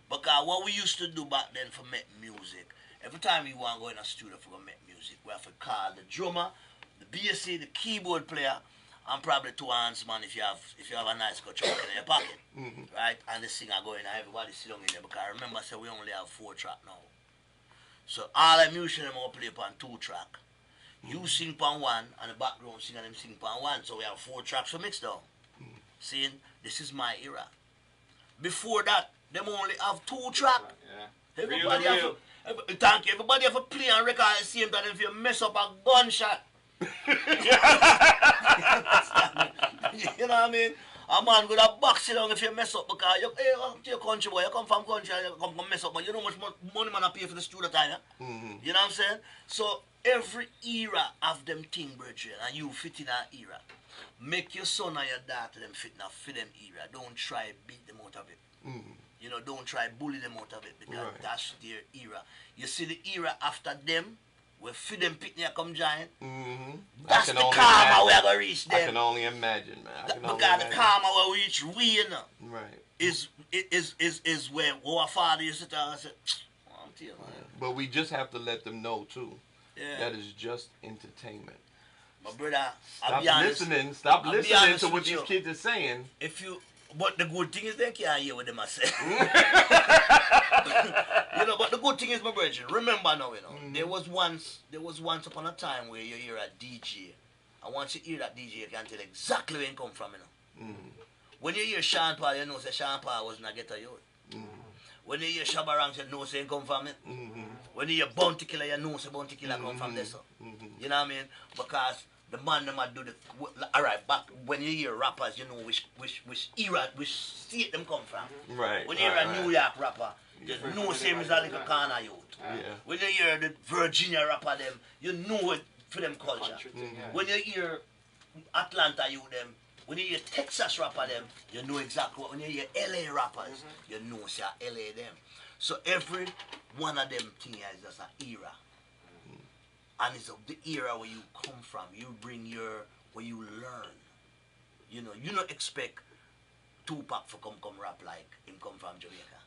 Because what we used to do back then for make music, every time we want to go in a studio for make music, we have to call the drummer, the BSC, the keyboard player, and probably two hands man if you have a nice guitar in your pocket, right? And the singer going, and everybody sit down in there. Because remember, I said we only have 4 tracks now. So all the musicians will play upon 2 tracks. You sing upon 1, and the background singer them sing upon 1. So we have 4 tracks to mix down. Seeing, this is my era. Before that, them only have 2 tracks. Everybody have to play and record at the same time if you mess up a gunshot. You know what I mean? A man with a box it down if you mess up because you're country boy, you come from country and you come mess up, but you know how much money man pay for the studio time, yeah? You know what I'm saying? So every era of them thing, brethren, and you fit in that era. Make your son and your daughter them fit in for them era. Don't try beat them out of it. You know, don't try bully them out of it because that's their era. You see the era after them, where feed them picnic come giant. That's the karma we are going to reach them. I can only imagine, man. Because the karma we reach, we, you know. Right. Is where our father used to tell us, oh, I'm telling you, man. But we just have to let them know, too. Yeah. That is just entertainment. My brother, Stop listening to what these kids are saying. But the good thing is they can't hear what they must say. But the good thing is, my brother, remember now, there was once upon a time where you hear a DJ. And once you hear that DJ, you can tell exactly where it come from, When you hear Sean Paul, you know say Sean Paul was not ghetto youth. When you hear Shabba Ranks, you know say it come from it. When you hear Bounty Killer, you know say Bounty Killer come from there, so. You know what I mean? Because the man them do the alright, back when you hear rappers, you know which era, which state them come from. Right. When you hear a New York rapper, You know same as a little corner youth. When you hear the Virginia rapper them, you know it for them culture. When you hear Atlanta youth them, when you hear Texas rapper them, you know exactly what. When you hear LA rappers, you know say LA them. So every one of them thing is just an era. And it's the era where you come from. You bring where you learn. You know, you don't expect Tupac to come rap like him come from Jamaica.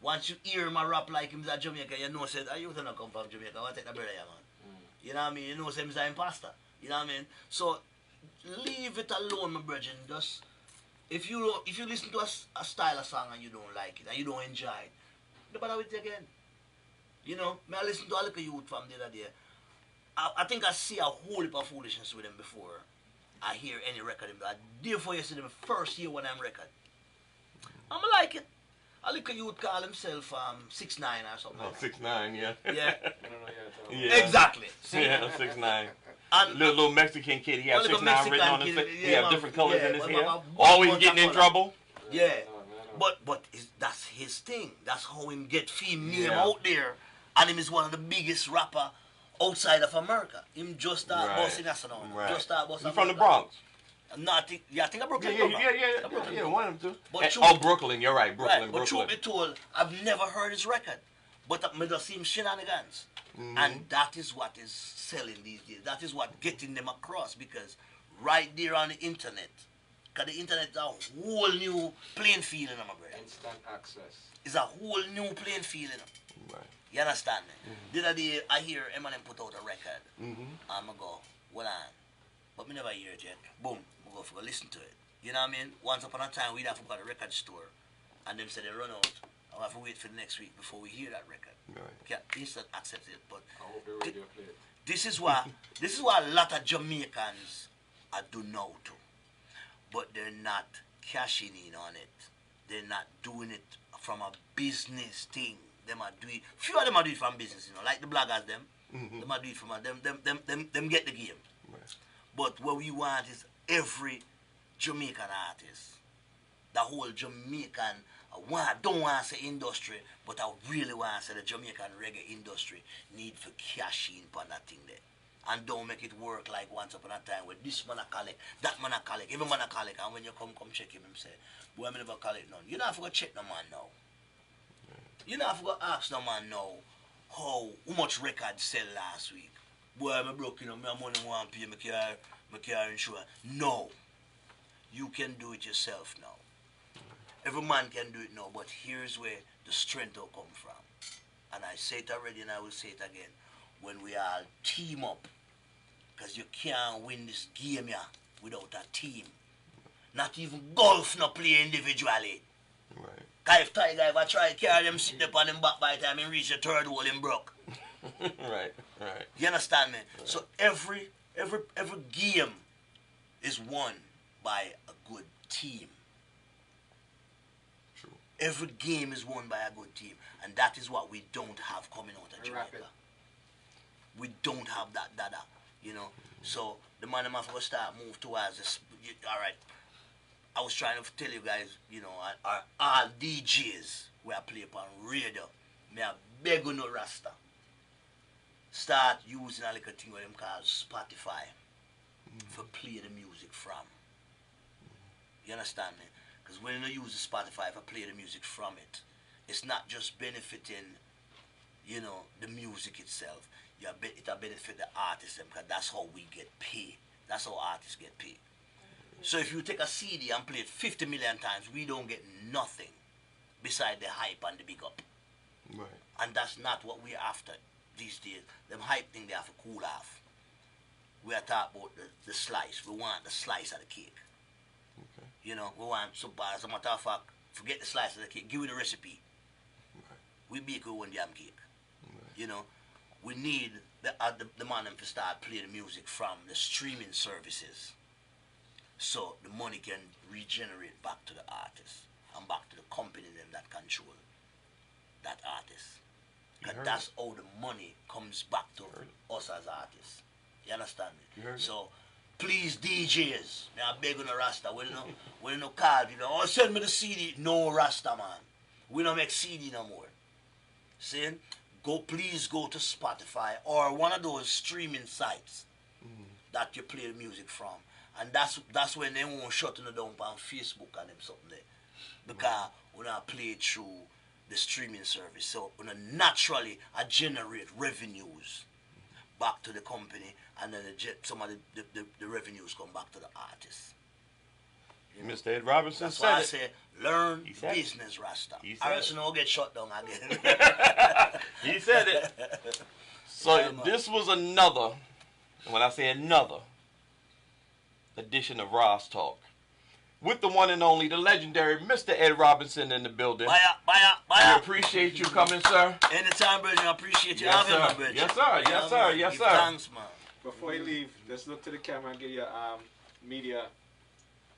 Once you hear him rap like him from Jamaica, you know say, you don't come from Jamaica, what take the brother, man? You know what I mean? You know say he's an imposter. You know what I mean? So leave it alone, my brethren. Just if you listen to a style of song and you don't like it and you don't enjoy it, don't bother with it again. You know, I listen to a little youth from the other day. I think I see a whole heap of foolishness with them before I hear any record. Therefore, you see them first year when I'm record. I'm like it. A little youth call himself 6ix9ine or something. Oh, 6ix9ine, yeah. Yeah. Yeah. Exactly. Yeah, 6ix9ine. Little Mexican kid. He has 6ix9ine written on his face. He has different colors in his hair. Always getting in trouble. Yeah. But that's his thing. That's how him get name out there. And him is one of the biggest rapper outside of America. Him just start bossing us now. Right. Just start bossing. He's from the Bronx. I think I Brooklyn. Yeah, one of them too. But Brooklyn, you're right, Brooklyn. But truth be told, I've never heard his record. But I just see him shenanigans. And that is what is selling these days. That is what getting them across, because right there on the internet, because the internet is a whole new playing field in them, my brother. Instant access. It's a whole new playing field in them. Right. You understand me? The other day, I hear Eminem put out a record. I'm going to go, hold on. But me never hear it yet. Boom, we go for listen to it. You know what I mean? Once upon a time, we'd have to go to the record store, and them said they run out. I'll have to wait for the next week before we hear that record. Right. Can't instant accept it, but I hope the radio play it. this is why a lot of Jamaicans are do now too. But they're not cashing in on it. They're not doing it from a business thing. Them are do it. Few of them are do it from business, you know, like the bloggers them. Them are do it from them get the game. Right. But what we want is every Jamaican artist, the whole Jamaican, don't want to say industry, but I really want to say the Jamaican reggae industry need for cash in on that thing there. And don't make it work like once upon a time where this man a collect, that man a collect, every man a collect, and when you come check him say, boy, I never collect none. You don't have to go check no man now. You don't have to go ask no man now how much records sell last week. Boy, I'm broke, you know, my money want to pay my car insurance. No. You can do it yourself now. Every man can do it now, but here's where the strength will come from. And I say it already and I will say it again. When we all team up, because you can't win this game here without a team. Not even golf no play individually. Right. Because if Tiger ever try to carry them sit up on him back by the time he reach the third hole him broke. Right. You understand me? Right. So every game is won by a good team. True. Every game is won by a good team. And that is what we don't have coming out of Jamaica. We don't have that data, you know. So the man have to start move towards this. Alright. I was trying to tell you guys, you know, all DJs where I play upon radio, me a beg you no rasta. Start using a little thing what them call Spotify for play the music from. You understand me? Because when you use the Spotify for play the music from it, it's not just benefiting, you know, the music itself. It'll benefit the artists, because that's how we get paid. That's how artists get paid. So if you take a CD and play it 50 million times, we don't get nothing beside the hype and the big up. Right. And that's not what we're after these days. Them hype thing they have to cool off. We are talking about the slice. We want the slice of the cake. Okay. You know, we want, so as a matter of fact, forget the slice of the cake, give it the recipe. Right. We bake our own damn cake. Right. You know, we need the man to start playing the music from the streaming services, so the money can regenerate back to the artist and back to the company them that control that artist. Because that's how the money comes back to us as artists. You understand me? So please DJs, I beg on a Rasta, when you know call people, oh send me the CD, no Rasta man. We don't make CD no more. See? Please go to Spotify or one of those streaming sites that you play the music from. And that's when they won't shut it down on Facebook and them something there. Because we not play it through the streaming service. So we naturally generate revenues back to the company, and then some of the revenues come back to the artists. Mr. Ed Robinson That's said why I it. say, learn business, Rasta. Or else you don't get shut down again. He said it. So this was another, when I say another, edition of RAS Talk. With the one and only, the legendary Mr. Ed Robinson in the building. Bye. I appreciate you coming, sir. Anytime, Bridget. I appreciate you Yes, having sir. me, Bridget. Yes, sir. Yes, sir. Yes, Give sir. Thanks, man. Before you leave, just look to the camera and get your media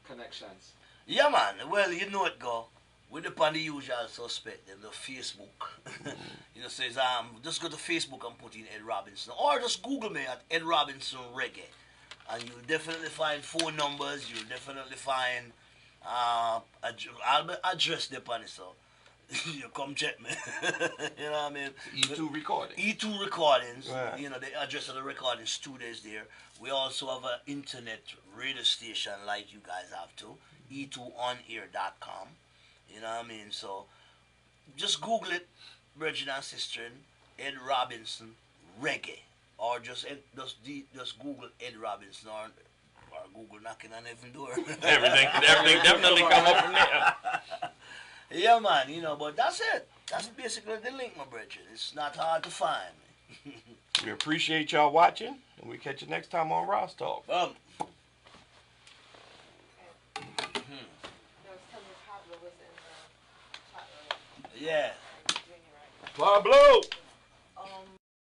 connections. Yeah, man. Well, you know it, go. We're upon the usual suspect, the Facebook. You know, says, just go to Facebook and put in Ed Robinson. Or just Google me at Ed Robinson Reggae. And you'll definitely find phone numbers. You'll definitely find address there, so you come check me. You know what I mean? E2 Recording. E2 Recordings. Right. You know, the address of the recording studios there. We also have an internet radio station like you guys have too. E2onair.com. You know what I mean? So just Google it, Virgin and Sister, Ed Robinson Reggae. Or just Google Ed Robinson or Google knocking on every door. Everything definitely come up from there. Yeah, man, you know, but that's it. That's basically the link, my brethren. It's not hard to find. We appreciate y'all watching, and we catch you next time on RAS Talk. Yeah. Pablo!